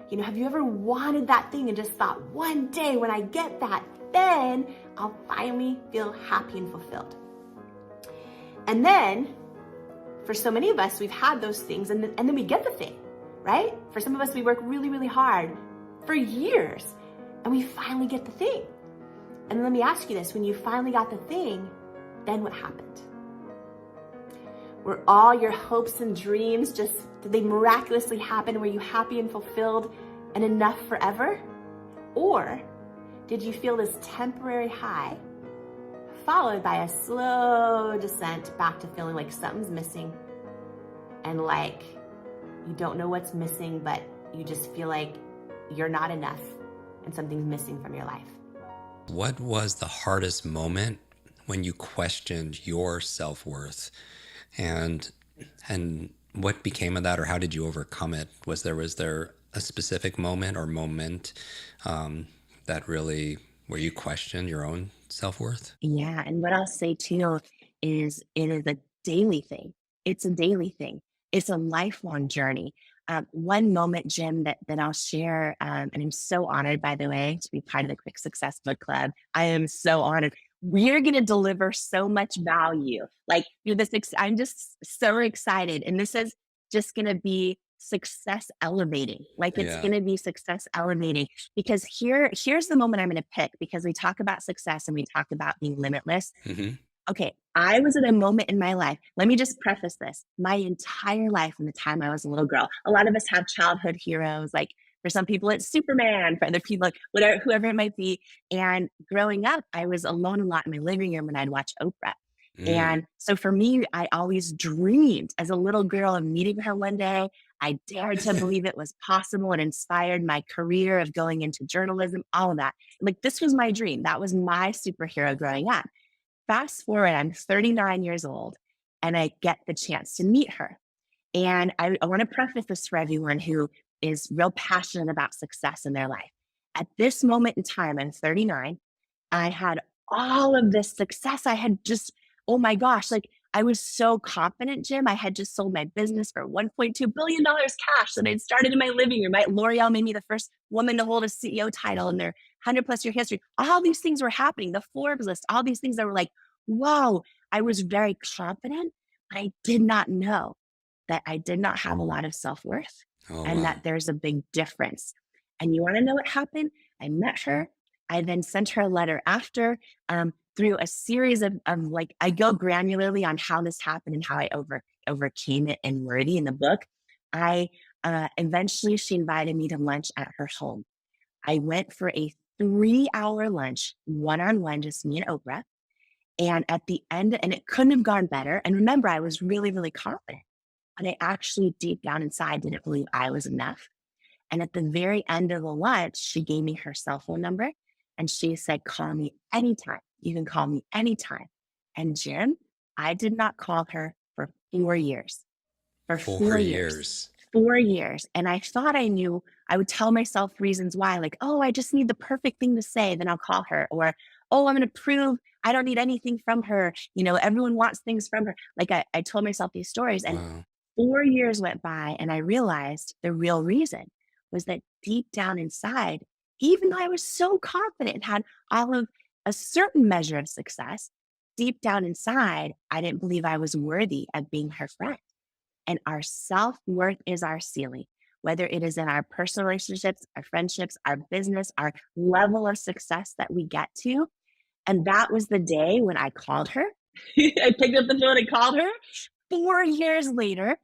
Have you ever wanted that thing and just thought, one day when I get that, then I'll finally feel happy and fulfilled? And then for so many of us, we've had those things and then we get the thing, right? For some of us, we work really, really hard for years and we finally get the thing. And let me ask you this, when you finally got the thing, then what happened? Were all your hopes and dreams did they miraculously happen? Were you happy and fulfilled and enough forever? Or did you feel this temporary high followed by a slow descent back to feeling like something's missing and like you don't know what's missing, but you just feel like you're not enough and something's missing from your life? What was the hardest moment when you questioned your self-worth, and what became of that, or how did you overcome it? Was there a specific moment or moment that really where you questioned your own self-worth? Yeah. And what I'll say too is it is a daily thing. It's a daily thing. It's a lifelong journey. One moment, Jim, that I'll share, and I'm so honored, by the way, to be part of the Quick Success Book Club. I am so honored. We're going to deliver so much value. Like, I'm just so excited. And this is just going to be success elevating. Like, it's Yeah. going to be success elevating because here's the moment I'm going to pick, because we talk about success and we talk about being limitless. Mm-hmm. Okay, I was at a moment in my life. Let me just preface this. My entire life from the time I was a little girl, a lot of us have childhood heroes. Like, for some people, it's Superman. For other people, like whatever, whoever it might be. And growing up, I was alone a lot in my living room and I'd watch Oprah. Mm. And so for me, I always dreamed as a little girl of meeting her one day. I dared to believe it was possible and inspired my career of going into journalism, all of that. Like, this was my dream. That was my superhero growing up. Fast forward, I'm 39 years old and I get the chance to meet her. And I want to preface this for everyone who is real passionate about success in their life. At this moment in time, I'm 39. I had all of this success. I had just, oh my gosh, like I was so confident, Jim. I had just sold my business for $1.2 billion cash that I'd started in my living room. Right? L'Oreal made me the first woman to hold a CEO title in their 100+ year history. All these things were happening. The Forbes list, all these things that were like, whoa, I was very confident, but I did not know that I did not have a lot of self worth Oh, and wow. that there's a big difference. And you want to know what happened? I met her. I then sent her a letter after, through a series of like, I go granularly on how this happened and how I overcame it in Worthy in the book. I eventually, she invited me to lunch at her home. I went for a 3-hour lunch, one on one, just me and Oprah. And at the end, and it couldn't have gone better. And remember, I was really, really confident, but I actually deep down inside didn't believe I was enough. And at the very end of the lunch, she gave me her cell phone number and she said, call me anytime. You can call me anytime. And Jim, I did not call her for 4 years. For 4 4 years. years. 4 years. And I thought I knew. I would tell myself reasons why, like, oh, I just need the perfect thing to say, then I'll call her. Or, oh, I'm going to prove I don't need anything from her. Everyone wants things from her. Like, I told myself these stories. And Wow. 4 years went by and I realized the real reason was that deep down inside, even though I was so confident and had all of a certain measure of success, deep down inside, I didn't believe I was worthy of being her friend. And our self worth is our ceiling, whether it is in our personal relationships, our friendships, our business, our level of success that we get to. And that was the day when I called her. I picked up the phone and called her 4 years later.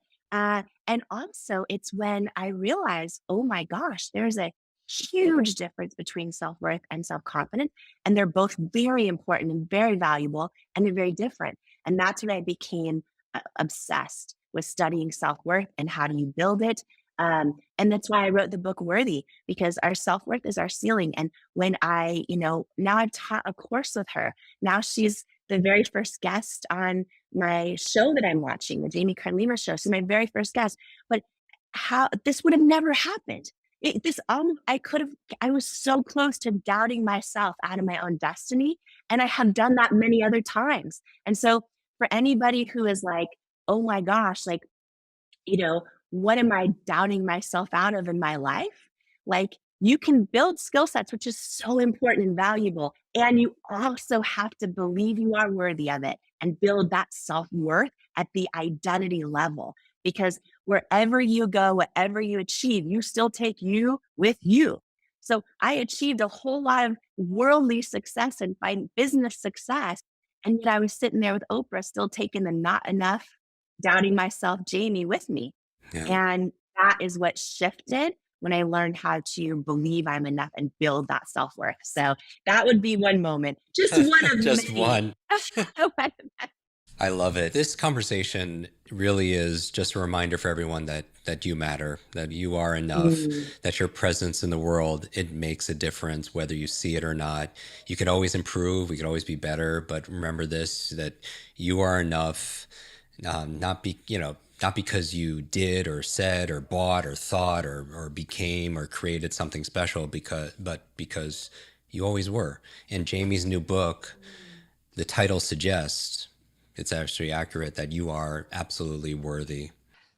And also, it's when I realized, oh my gosh, there's a huge difference between self worth and self confidence. And they're both very important and very valuable, and they're very different. And that's when I became obsessed with studying self worth and how do you build it. And that's why I wrote the book Worthy, because our self worth is our ceiling. And when now I've taught a course with her. Now she's the very first guest on my show that I'm watching, the Kern Lima show. So my very first guest. But how this would have never happened. I was so close to doubting myself out of my own destiny. And I have done that many other times. And so for anybody who is like, oh my gosh, like, what am I doubting myself out of in my life? Like, you can build skill sets, which is so important and valuable. And you also have to believe you are worthy of it and build that self-worth at the identity level. Because wherever you go, whatever you achieve, you still take you with you. So I achieved a whole lot of worldly success and business success. And yet I was sitting there with Oprah, still taking the not enough, doubting myself, Jamie, with me. Yeah. And that is what shifted when I learned how to believe I'm enough and build that self worth. So that would be one moment, just one of Just many. one. I love it. This conversation really is just a reminder for everyone that you matter, that you are enough, Mm, that your presence in the world, it makes a difference whether you see it or not. You could always improve, we could always be better, but remember this, that you are enough, not because you did or said or bought or thought or became or created something special, but because you always were. In Jamie's new book, the title suggests, it's actually accurate, that you are absolutely worthy.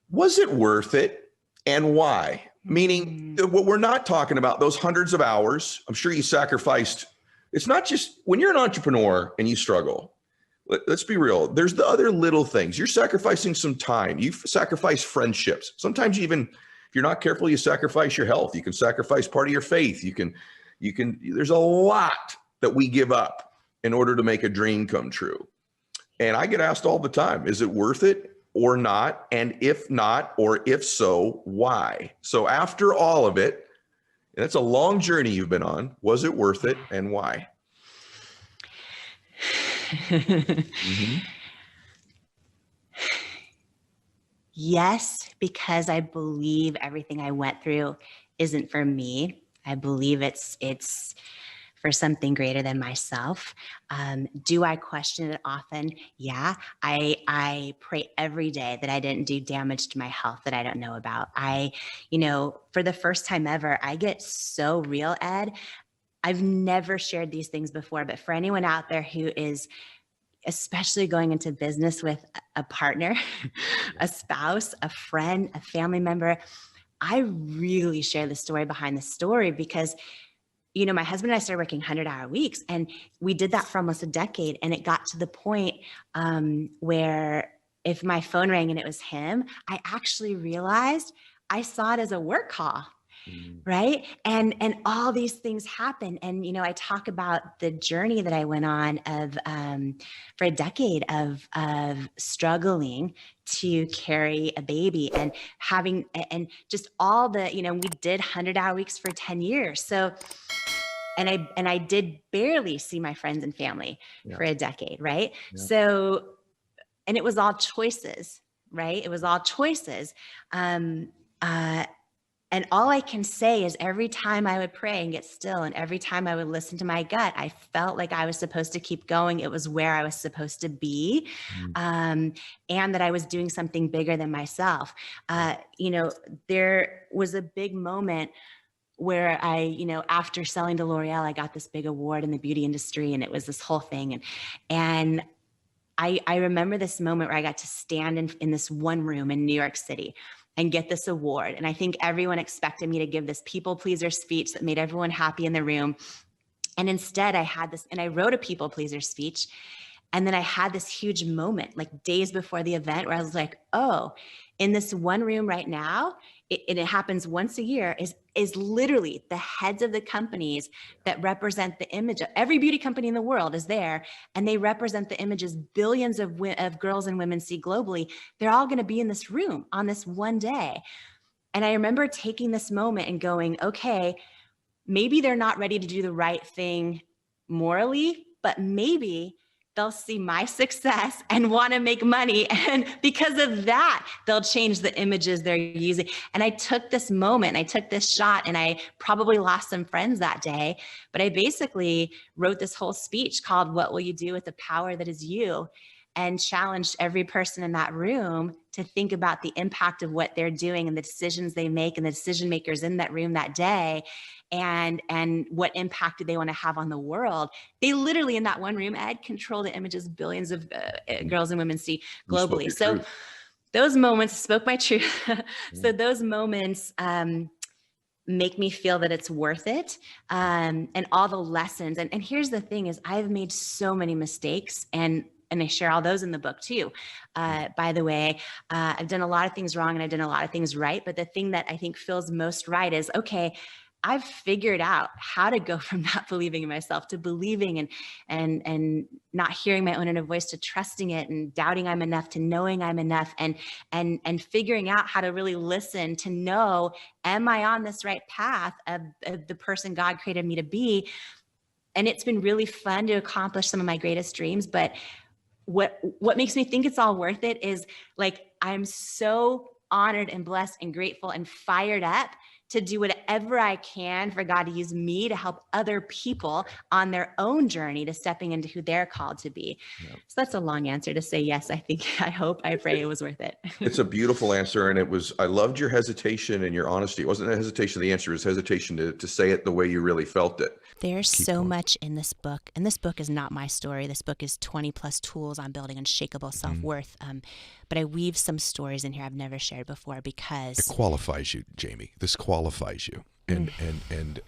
Was it worth it, and why? Meaning, what we're not talking about, those hundreds of hours, I'm sure you sacrificed. It's not just when you're an entrepreneur and you struggle. Let's be real. There's the other little things. You're sacrificing some time. You sacrifice friendships. Sometimes even if you're not careful, you sacrifice your health. You can sacrifice part of your faith. There's a lot that we give up in order to make a dream come true. And I get asked all the time, is it worth it or not? And if not, or if so, why? So after all of it, and it's a long journey you've been on, was it worth it and why? Mm-hmm. Yes, because I believe everything I went through isn't for me. I believe it's for something greater than myself. Do I question it often? Yeah. I pray every day that I didn't do damage to my health that I don't know about. For the first time ever, I get so real, Ed. I've never shared these things before, but for anyone out there who is especially going into business with a partner, a spouse, a friend, a family member, I really share the story behind the story because my husband and I started working 100-hour weeks, and we did that for almost a decade. And it got to the point where if my phone rang and it was him, I actually realized I saw it as a work call. Right. And all these things happen. And, I talk about the journey that I went on of for a decade of struggling to carry a baby and having, and just all the, we did 100-hour weeks for 10 years. So, and I did barely see my friends and family for a decade. Right. Yeah. So, and it was all choices, right? It was all choices. And all I can say is every time I would pray and get still, and every time I would listen to my gut, I felt like I was supposed to keep going. It was where I was supposed to be, and that I was doing something bigger than myself. There was a big moment where after selling to L'Oreal, I got this big award in the beauty industry, and it was this whole thing. And I remember this moment where I got to stand in this one room in New York City and get this award. And I think everyone expected me to give this people pleaser speech that made everyone happy in the room. And instead I had this, and I wrote a people pleaser speech. And then I had this huge moment, like days before the event, where I was like, oh, in this one room right now, it happens once a year, is literally the heads of the companies that represent the image of every beauty company in the world is there. And they represent the images billions of girls and women see globally. They're all going to be in this room on this one day. And I remember taking this moment and going, okay, maybe they're not ready to do the right thing morally, but maybe they'll see my success and want to make money. And because of that, they'll change the images they're using. And I took this moment, I took this shot, and I probably lost some friends that day. But I basically wrote this whole speech called "What Will You Do with the Power That Is You?" and challenged every person in that room to think about the impact of what they're doing and the decisions they make and the decision makers in that room that day. And what impact do they want to have on the world? They literally in that one room, Ed, control the images billions of girls and women see globally. So those moments spoke my truth. So those moments make me feel that it's worth it. And all the lessons. And here's the thing is I've made so many mistakes, and I share all those in the book too. By the way, I've done a lot of things wrong and I've done a lot of things right. But the thing that I think feels most right is, okay, I've figured out how to go from not believing in myself to believing and not hearing my own inner voice to trusting it and doubting I'm enough to knowing I'm enough and figuring out how to really listen to know, am I on this right path of the person God created me to be? And it's been really fun to accomplish some of my greatest dreams. But what makes me think it's all worth it is like, I'm so honored and blessed and grateful and fired up to do whatever I can for God to use me to help other people on their own journey to stepping into who they're called to be. Yep. So that's a long answer to say, yes, I hope, I pray it was worth it. It's a beautiful answer. And I loved your hesitation and your honesty. It wasn't a hesitation. The answer is hesitation to say it the way you really felt it. There's so much in this book, and this book is not my story. This book is 20 plus tools on building unshakable self-worth. But I weave some stories in here I've never shared before because it qualifies you, Jamie. This qualifies you. And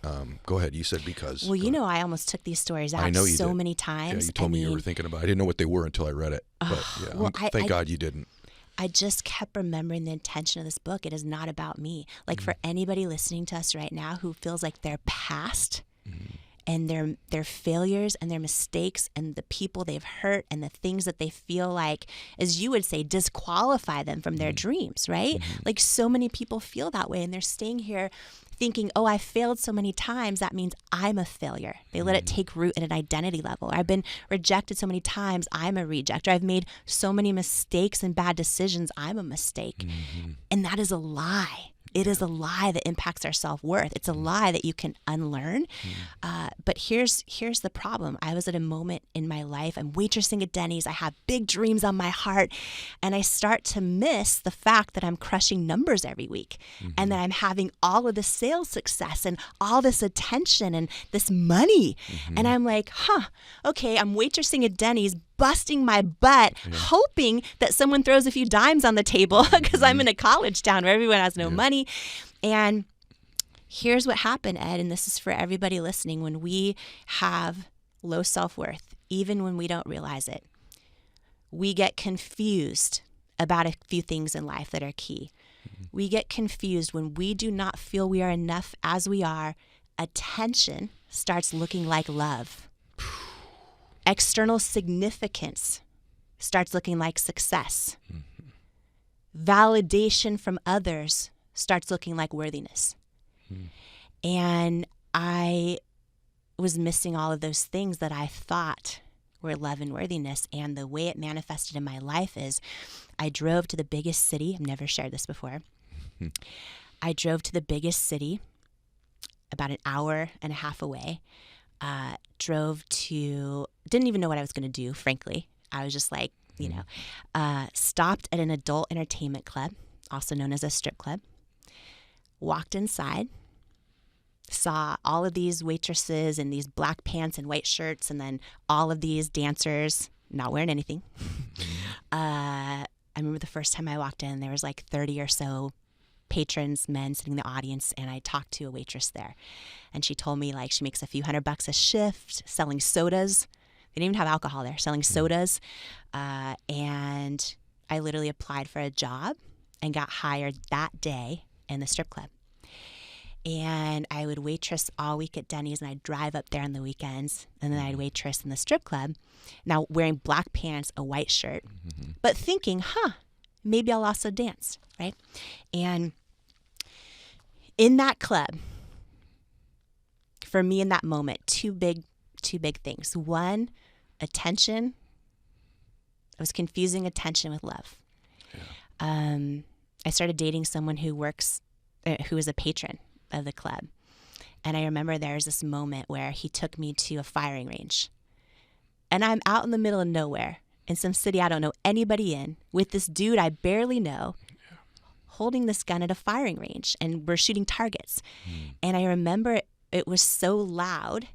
go ahead. You said because. Well, you know, I almost took these stories out so many times. Yeah, you told me you were thinking about it. I didn't know what they were until I read it. But yeah, thank God you didn't. I just kept remembering the intention of this book. It is not about me. Like for anybody listening to us right now who feels like their past and their failures and their mistakes and the people they've hurt and the things that they feel like, as you would say, disqualify them from their dreams, right? Like so many people feel that way and they're staying here thinking, oh, I failed so many times, that means I'm a failure. They let it take root at an identity level. Or I've been rejected so many times, I'm a reject. Or I've made so many mistakes and bad decisions, I'm a mistake. And that is a lie. It is a lie that impacts our self-worth. It's a lie that you can unlearn. But here's the problem. I was at a moment in my life, I'm waitressing at Denny's, I have big dreams on my heart, and I start to miss the fact that I'm crushing numbers every week and that I'm having all of this sales success and all this attention and this money. And I'm like, okay, I'm waitressing at Denny's, busting my butt, hoping that someone throws a few dimes on the table because I'm in a college town where everyone has no money. And here's what happened, Ed, and this is for everybody listening. When we have low self-worth, even when we don't realize it, we get confused about a few things in life that are key. We get confused when we do not feel we are enough as we are. Attention starts looking like love. External significance starts looking like success. Validation from others starts looking like worthiness. And I was missing all of those things that I thought were love and worthiness. And the way it manifested in my life is I drove to the biggest city. I've never shared this before. I drove to the biggest city about an hour and a half away. Didn't even know what I was going to do, frankly. I was just like, stopped at an adult entertainment club, also known as a strip club, walked inside, saw all of these waitresses in these black pants and white shirts, and then all of these dancers not wearing anything. I remember the first time I walked in, there was like 30 or so patrons, men sitting in the audience, and I talked to a waitress there. And she told me like she makes a few $100 a shift selling sodas. They didn't even have alcohol there, selling sodas. And I literally applied for a job and got hired that day in the strip club. And I would waitress all week at Denny's, and I'd drive up there on the weekends, and then I'd waitress in the strip club. Now wearing black pants, a white shirt, but thinking, maybe I'll also dance, right? And in that club, for me in that moment, two big things. One, attention. I was confusing attention with love. I started dating someone who is a patron of the club. And I remember there was this moment where he took me to a firing range. And I'm out in the middle of nowhere in some city I don't know anybody in, with this dude I barely know, holding this gun at a firing range, and we're shooting targets. And I remember it was so loud,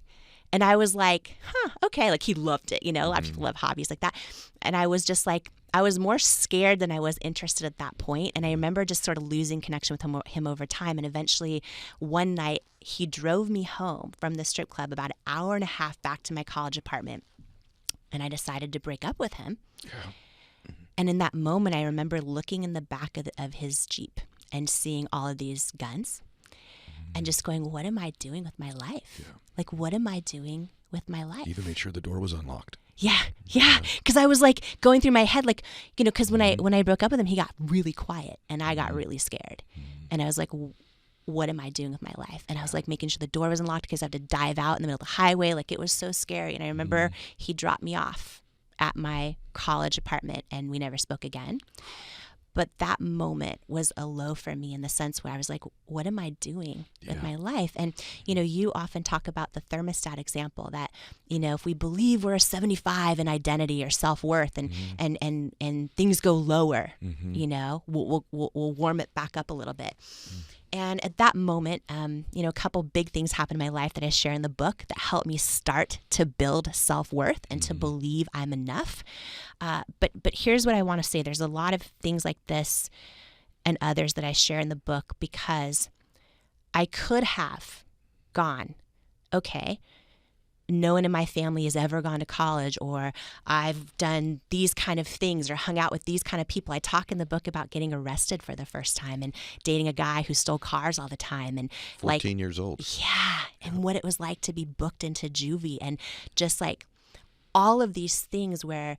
And I was like, okay. Like he loved it. You know, a lot of people love hobbies like that. And I was just like, I was more scared than I was interested at that point. And I remember just sort of losing connection with him over time. And eventually one night he drove me home from the strip club about an hour and a half back to my college apartment. And I decided to break up with him. Yeah. And in that moment, I remember looking in the back of his Jeep and seeing all of these guns and just going, what am I doing with my life? Yeah. Like, what am I doing with my life? Even made sure the door was unlocked. Yeah. Because I was like going through my head, like, you know, because when I broke up with him, he got really quiet and I got really scared. And I was like, what am I doing with my life? And I was like making sure the door was unlocked because I had to dive out in the middle of the highway. Like it was so scary. And I remember he dropped me off at my college apartment and we never spoke again. But that moment was a low for me in the sense where I was like, what am I doing with my life? And, you know, you often talk about the thermostat example that, you know, if we believe we're a 75 in identity or self-worth and things go lower, you know, we'll warm it back up a little bit. And at that moment, you know, a couple big things happened in my life that I share in the book that helped me start to build self-worth and to believe I'm enough. But here's what I want to say. There's a lot of things like this and others that I share in the book because I could have gone, okay, no one in my family has ever gone to college, or I've done these kind of things or hung out with these kind of people. I talk in the book about getting arrested for the first time and dating a guy who stole cars all the time. And 14 years old. Yeah. And what it was like to be booked into juvie and just like all of these things where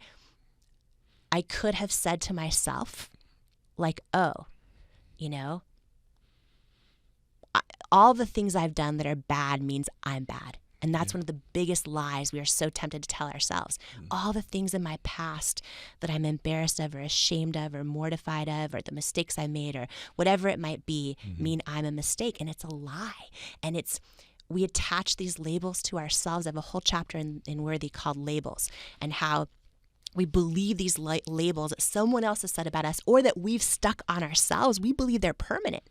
I could have said to myself, like, oh, you know, all the things I've done that are bad means I'm bad. And that's one of the biggest lies we are so tempted to tell ourselves. All the things in my past that I'm embarrassed of or ashamed of or mortified of or the mistakes I made or whatever it might be mean I'm a mistake. And it's a lie. And we attach these labels to ourselves. I have a whole chapter in Worthy called Labels and how we believe these labels that someone else has said about us or that we've stuck on ourselves. We believe they're permanent.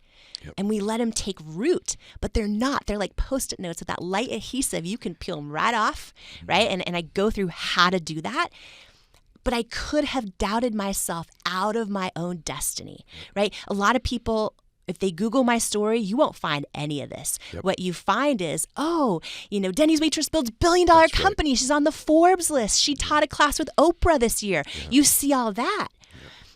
Yep. And we let them take root, but they're not. They're like Post-it notes with that light adhesive. You can peel them right off, right? And I go through how to do that. But I could have doubted myself out of my own destiny, right? A lot of people, if they Google my story, you won't find any of this. Yep. What you find is, oh, you know, Denny's waitress builds $1 billion company. Right. She's on the Forbes list. She taught a class with Oprah this year. Yeah. You see all that.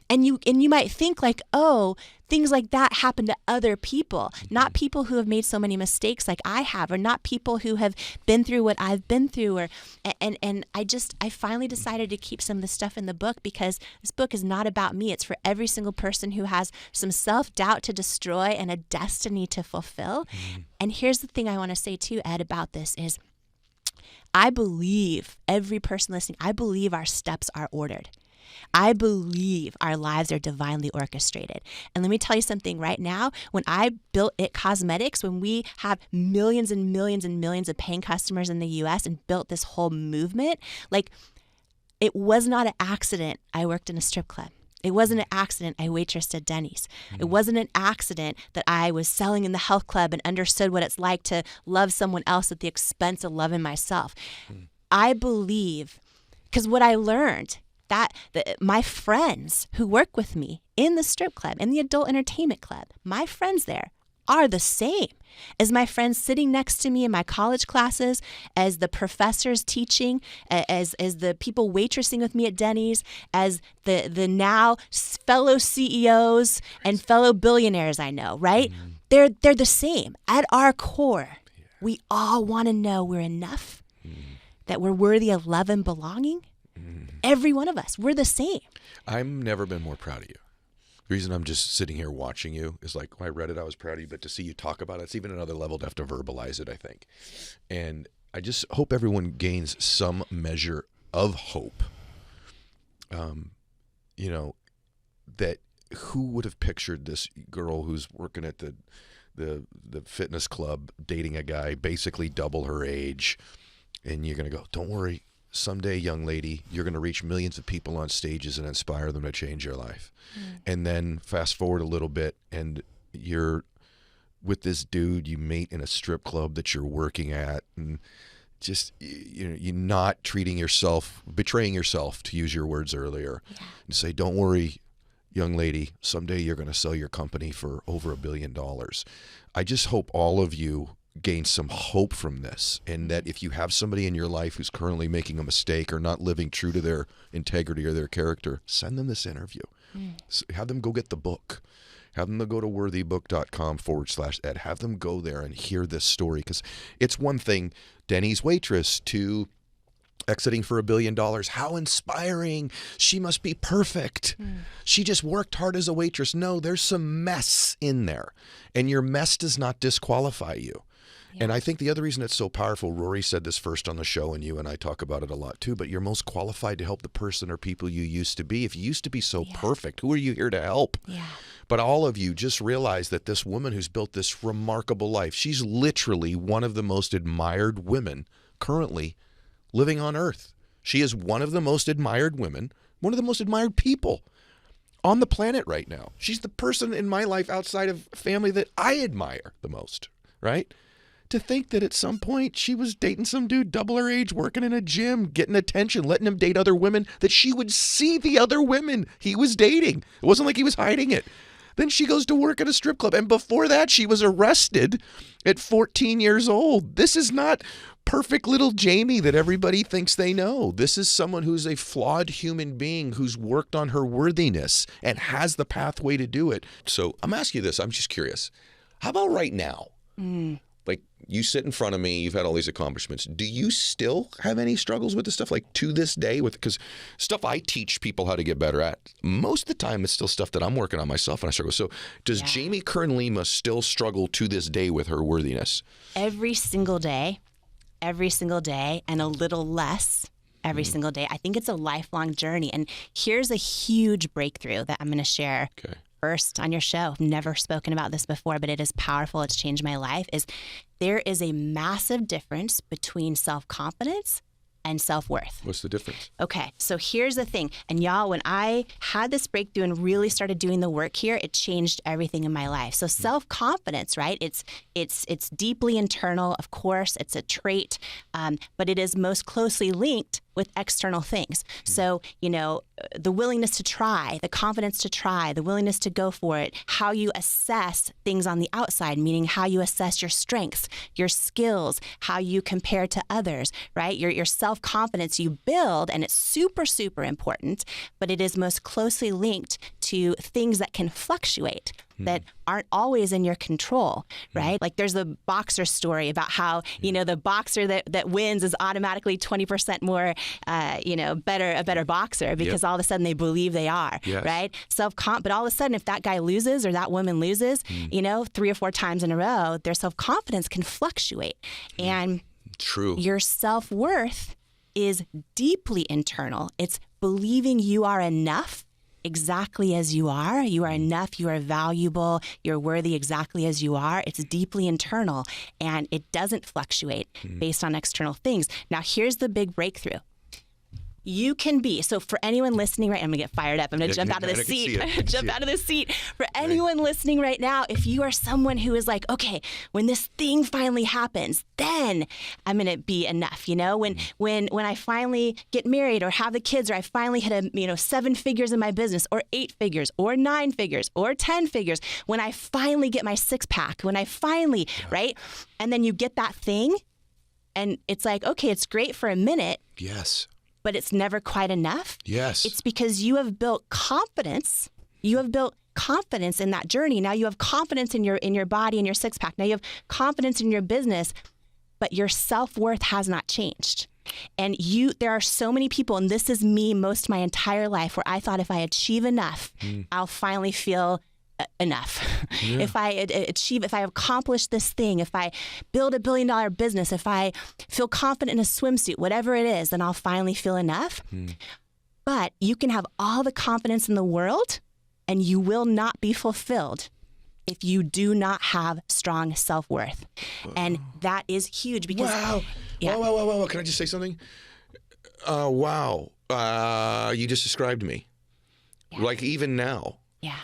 And you might think like, oh, things like that happen to other people, not people who have made so many mistakes like I have, or not people who have been through what I've been through. And I finally decided to keep some of the stuff in the book because this book is not about me. It's for every single person who has some self-doubt to destroy and a destiny to fulfill. And here's the thing I want to say too, Ed, about this is I believe, every person listening, I believe our steps are ordered. I believe our lives are divinely orchestrated. And let me tell you something right now. When I built It Cosmetics, when we have millions and millions and millions of paying customers in the US and built this whole movement, like it was not an accident I worked in a strip club. It wasn't an accident I waitressed at Denny's. It wasn't an accident that I was selling in the health club and understood what it's like to love someone else at the expense of loving myself. I believe, because what I learned, that my friends who work with me in the strip club, in the adult entertainment club, my friends there are the same as my friends sitting next to me in my college classes, as the professors teaching, as the people waitressing with me at Denny's, as the now fellow CEOs and fellow billionaires I know, right? They're the same. At our core, we all want to know we're enough, that we're worthy of love and belonging. Every one of us, we're the same. I've never been more proud of you. The reason I'm just sitting here watching you is like, when I read it, I was proud of you, but to see you talk about it, it's even another level to have to verbalize it, I think. And I just hope everyone gains some measure of hope. You know, that who would have pictured this girl who's working at the fitness club, dating a guy basically double her age, and you're going to go, don't worry. Someday, young lady, you're going to reach millions of people on stages and inspire them to change your life. And then fast forward a little bit and you're with this dude you meet in a strip club that you're working at, and just you're not treating yourself, betraying yourself, to use your words earlier, and say, don't worry, young lady, someday you're going to sell your company for over $1 billion. I just hope all of you gain some hope from this, and that if you have somebody in your life who's currently making a mistake or not living true to their integrity or their character, send them this interview. Have them go get the book. Have them go to worthybook.com/Ed. Have them go there and hear this story, because it's one thing, Denny's waitress, to exiting for $1 billion. How inspiring. She must be perfect. She just worked hard as a waitress. No, there's some mess in there, and your mess does not disqualify you. And I think the other reason it's so powerful, Rory said this first on the show, and you and I talk about it a lot too, but you're most qualified to help the person or people you used to be. If you used to be so perfect, who are you here to help? But all of you just realize that this woman who's built this remarkable life, she's literally one of the most admired women currently living on earth. She is one of the most admired women, one of the most admired people on the planet right now. She's the person in my life outside of family that I admire the most, right? To think that at some point she was dating some dude double her age, working in a gym, getting attention, letting him date other women, that she would see the other women he was dating. It wasn't like he was hiding it. Then she goes to work at a strip club. And before that, she was arrested at 14 years old. This is not perfect little Jamie that everybody thinks they know. This is someone who's a flawed human being who's worked on her worthiness and has the pathway to do it. So I'm asking you this. I'm just curious. How about right now? Like, you sit in front of me, you've had all these accomplishments. Do you still have any struggles with this stuff, like to this day? Because stuff I teach people how to get better at, most of the time it's still stuff that I'm working on myself and I struggle. So does Jamie Kern Lima still struggle to this day with her worthiness? Every single day, and a little less every single day. I think it's a lifelong journey. And here's a huge breakthrough that I'm going to share. First on your show. I've never spoken about this before, but it is powerful. It's changed my life. Is there is a massive difference between self-confidence and self-worth. What's the difference? Okay, so here's the thing. And y'all, when I had this breakthrough and really started doing the work here, it changed everything in my life. So self-confidence, right? It's deeply internal, of course. It's a trait, but it is most closely linked with external things. So, the willingness to try, the confidence to try, the willingness to go for it, how you assess things on the outside, meaning how you assess your strengths, your skills, how you compare to others, right? Your self-confidence you build, and it's super, super important, but it is most closely linked to things that can fluctuate, that aren't always in your control, right? Like there's the boxer story about how, the boxer that wins is automatically 20% more, a better boxer because all of a sudden they believe they are, right? But all of a sudden if that guy loses or that woman loses, 3 or 4 times in a row, their self-confidence can fluctuate. And your self-worth is deeply internal. It's believing you are enough exactly as you are. You are enough. You are valuable. You're worthy exactly as you are. It's deeply internal, and it doesn't fluctuate based on external things. Now, here's the big breakthrough. You can be, so for anyone listening right, I'm gonna get fired up. I'm gonna jump out of the seat. Jump out of the seat. For anyone listening right now, if you are someone who is like, okay, when this thing finally happens, then I'm gonna be enough. When I finally get married or have the kids, or I finally hit 7 figures in my business, or 8 figures, or 9 figures, or 10 figures, when I finally get my 6-pack, when I finally, right? And then you get that thing, and it's like, okay, it's great for a minute. Yes. But it's never quite enough. Yes. It's because you have built confidence. You have built confidence in that journey. Now you have confidence in your body and your 6-pack. Now you have confidence in your business, but your self-worth has not changed. And there are so many people, and this is me most of my entire life, where I thought if I achieve enough, I'll finally feel enough. Yeah. If I accomplish this thing, if I build $1 billion business, if I feel confident in a swimsuit, whatever it is, then I'll finally feel enough. But you can have all the confidence in the world, and you will not be fulfilled if you do not have strong self-worth. And that is huge because... Wow. Yeah. Wow. Can I just say something? Wow. You just described me. Yeah. Like even now. Yeah.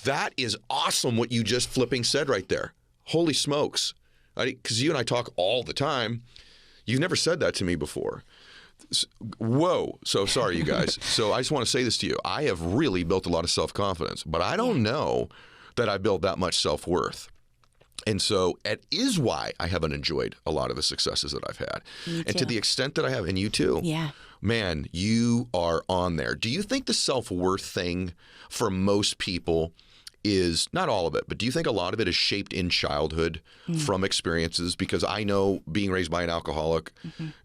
That is awesome what you just flipping said right there. Holy smokes. Because you and I talk all the time. You've never said that to me before. Whoa. So sorry, you guys. So I just want to say this to you. I have really built a lot of self-confidence, but I don't know that I built that much self-worth. And so it is why I haven't enjoyed a lot of the successes that I've had. And to the extent that I have, and you too, man, you are on there. Do you think the self-worth thing for most people is, not all of it, but do you think a lot of it is shaped in childhood from experiences? Because I know, being raised by an alcoholic,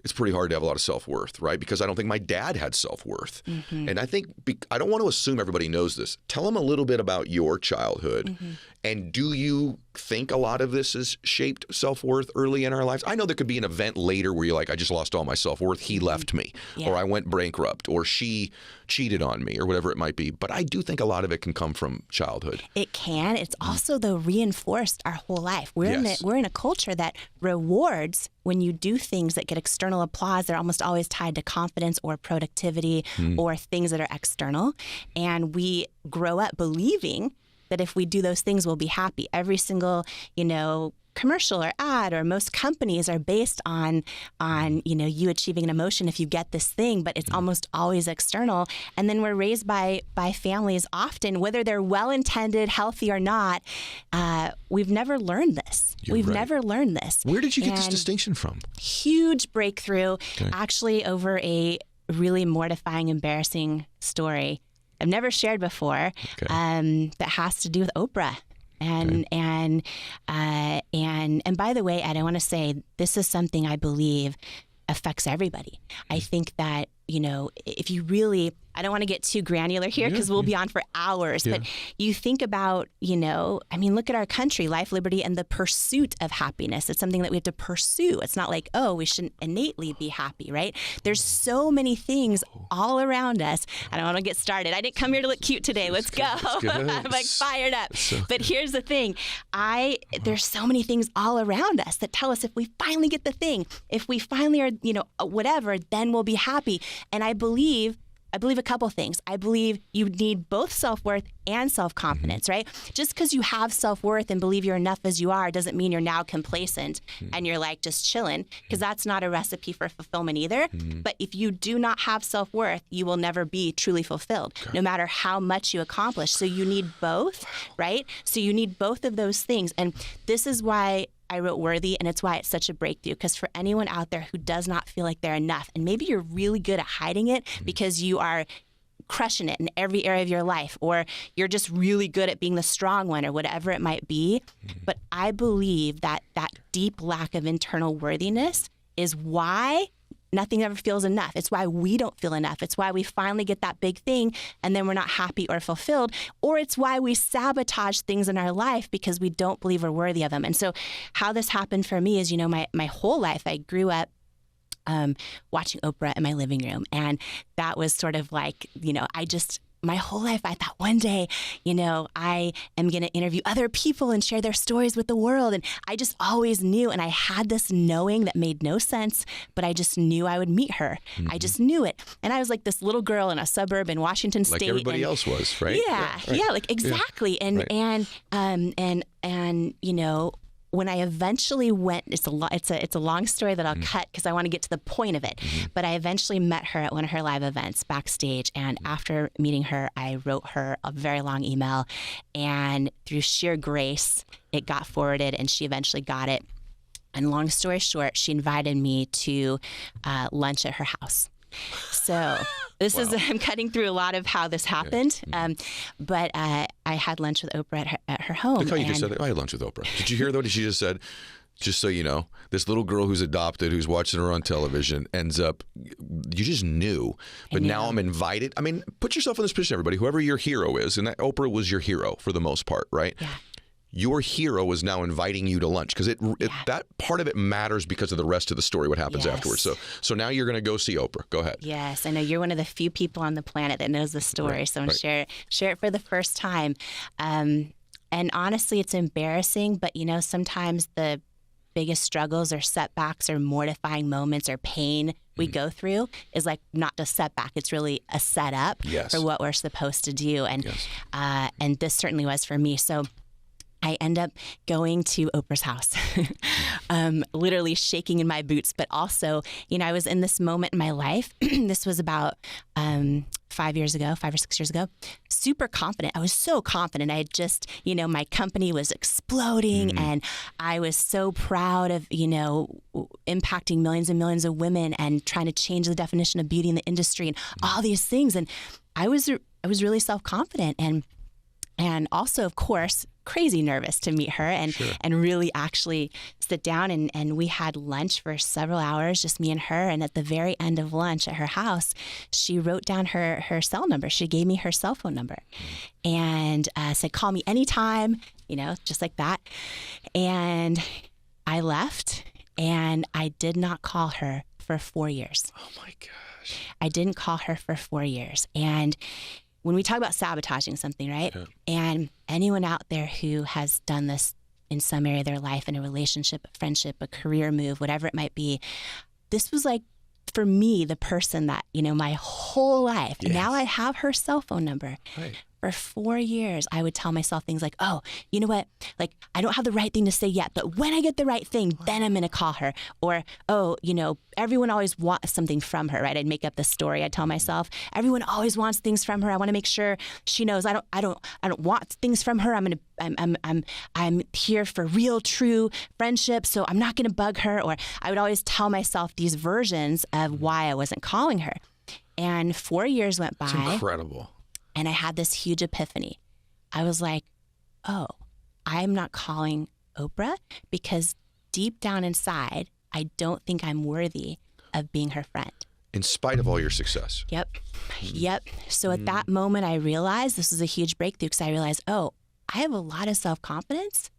it's pretty hard to have a lot of self-worth, right? Because I don't think my dad had self-worth. And I think, I don't want to assume everybody knows this. Tell them a little bit about your childhood. And do you think a lot of this has shaped self-worth early in our lives? I know there could be an event later where you're like, I just lost all my self-worth. He left me, or I went bankrupt, or she cheated on me, or whatever it might be. But I do think a lot of it can come from childhood. It can. It's also, though, reinforced our whole life. We're in a culture that rewards when you do things that get external applause. They're almost always tied to confidence or productivity or things that are external. And we grow up believing that if we do those things, we'll be happy. Every single, commercial or ad, or most companies are based on you achieving an emotion if you get this thing, but it's almost always external. And then we're raised by families often, whether they're well-intended, healthy or not. We've never learned this. We've never learned this. Where did you get this distinction from? Huge breakthrough, actually, over a really mortifying, embarrassing story I've never shared before, that has to do with Oprah. And by the way, Ed, I want to say this is something I believe affects everybody. I think that, if you really, I don't want to get too granular here because we'll be on for hours, but you think about, look at our country, life, liberty, and the pursuit of happiness. It's something that we have to pursue. It's not like, oh, we shouldn't innately be happy, right? There's so many things all around us. I don't want to get started. I didn't come here to look cute today. Let's go. I'm like fired up. But here's the thing. There's so many things all around us that tell us if we finally get the thing, if we finally are, whatever, then we'll be happy. And I believe a couple things. I believe you need both self-worth and self-confidence, right? Just because you have self-worth and believe you're enough as you are doesn't mean you're now complacent and you're like just chilling, because that's not a recipe for fulfillment either. But if you do not have self-worth, you will never be truly fulfilled, no matter how much you accomplish. So you need both, right? So you need both of those things. And this is why I wrote Worthy, and it's why it's such a breakthrough, because for anyone out there who does not feel like they're enough, and maybe you're really good at hiding it because you are crushing it in every area of your life, or you're just really good at being the strong one, or whatever it might be. But I believe that deep lack of internal worthiness is why nothing ever feels enough. It's why we don't feel enough. It's why we finally get that big thing and then we're not happy or fulfilled. Or it's why we sabotage things in our life because we don't believe we're worthy of them. And so how this happened for me is, my whole life, I grew up watching Oprah in my living room. And that was sort of like, my whole life, I thought one day, I am going to interview other people and share their stories with the world. And I just always knew, and I had this knowing that made no sense, but I just knew I would meet her. I just knew it. And I was like this little girl in a suburb in Washington State. Like everybody else was, right? Yeah, like exactly. Yeah. And when I eventually went, it's a long story that I'll cut because I want to get to the point of it. But I eventually met her at one of her live events backstage, and after meeting her, I wrote her a very long email, and through sheer grace, it got forwarded, and she eventually got it. And long story short, she invited me to lunch at her house. So this is, I'm cutting through a lot of how this happened, but I had lunch with Oprah at her home. Look how you just said that. I had lunch with Oprah. Did you hear though? She just said, just so you know, this little girl who's adopted, who's watching her on television, ends up, you just knew, but now I'm invited. I mean, put yourself in this position, everybody, whoever your hero is, and that Oprah was your hero for the most part, right? Yeah. Your hero is now inviting you to lunch because that part of it matters because of the rest of the story, what happens afterwards. So now you're going to go see Oprah. Go ahead. Yes, I know you're one of the few people on the planet that knows the story. So I'm share it for the first time. And honestly, it's embarrassing, but sometimes the biggest struggles or setbacks or mortifying moments or pain we go through is like not a setback. It's really a setup for what we're supposed to do. And and this certainly was for me. So I end up going to Oprah's house, literally shaking in my boots. But also, I was in this moment in my life. This was about 5 or 6 years ago. Super confident. I was so confident. I had just, my company was exploding, and I was so proud of, impacting millions and millions of women and trying to change the definition of beauty in the industry and all these things. And I was really self-confident and also, of course, crazy nervous to meet her and really actually sit down. And we had lunch for several hours, just me and her. And at the very end of lunch at her house, she wrote down her cell number. She gave me her cell phone number and said, call me anytime, just like that. And I left and I did not call her for 4 years. Oh my gosh. I didn't call her for 4 years. And when we talk about sabotaging something, right? Yeah. And anyone out there who has done this in some area of their life, in a relationship, a friendship, a career move, whatever it might be, this was like, for me, the person that, my whole life, now I have her cell phone number. Right. For 4 years, I would tell myself things like, oh, you know what? Like, I don't have the right thing to say yet, but when I get the right thing, then I'm going to call her. Or, oh, everyone always wants something from her, right? I'd make up the story. I'd tell myself, everyone always wants things from her. I want to make sure she knows I don't want things from her. I'm here for real, true friendship, so I'm not going to bug her. Or I would always tell myself these versions of why I wasn't calling her. And 4 years went by. It's incredible. And I had this huge epiphany. I was like, oh, I'm not calling Oprah because deep down inside, I don't think I'm worthy of being her friend. In spite of all your success. Yep. So at that moment, I realized this was a huge breakthrough because I realized, oh, I have a lot of self-confidence,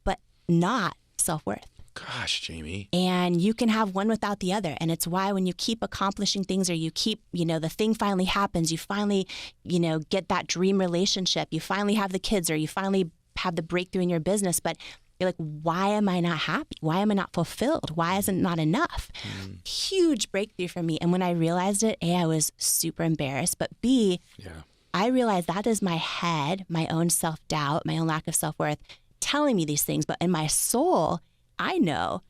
but not self-worth. Gosh, Jamie. And you can have one without the other. And it's why when you keep accomplishing things or you keep, the thing finally happens, you finally, get that dream relationship, you finally have the kids or you finally have the breakthrough in your business, but you're like, why am I not happy? Why am I not fulfilled? Why isn't it not enough? Huge breakthrough for me. And when I realized it, A, I was super embarrassed, but B, I realized that is my head, my own self-doubt, my own lack of self-worth telling me these things. But in my soul, I know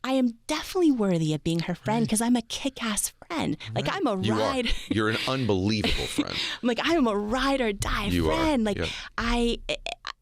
I am definitely worthy of being her friend because I'm a kick-ass friend. Like I'm a ride. You're an unbelievable friend. I'm like, I am a ride or die friend. Like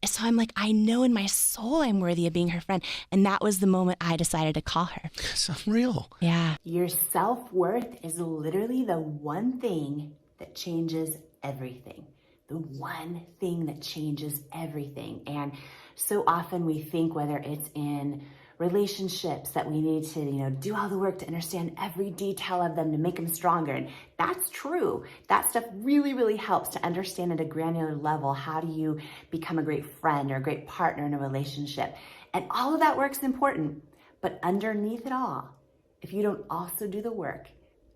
so I'm like, I know in my soul I'm worthy of being her friend. And that was the moment I decided to call her. It's unreal. Yeah. Your self-worth is literally the one thing that changes everything. The one thing that changes everything. And so often we think, whether it's in relationships, that we need to, do all the work to understand every detail of them to make them stronger. And that's true. That stuff really, really helps to understand at a granular level, how do you become a great friend or a great partner in a relationship? And all of that work's important. But underneath it all, if you don't also do the work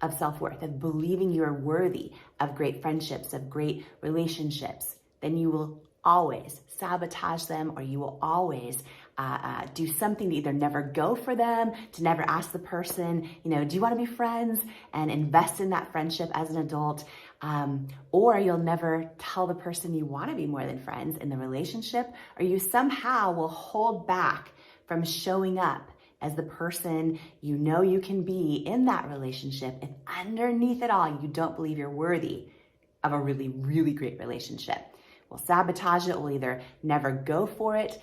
of self-worth, of believing you're worthy of great friendships, of great relationships, then you will always sabotage them, or you will always do something to either never go for them, to never ask the person, do you want to be friends, and invest in that friendship as an adult, or you'll never tell the person you want to be more than friends in the relationship, or you somehow will hold back from showing up as the person you can be in that relationship, if underneath it all you don't believe you're worthy of a really, really great relationship. We'll sabotage it. We'll either never go for it,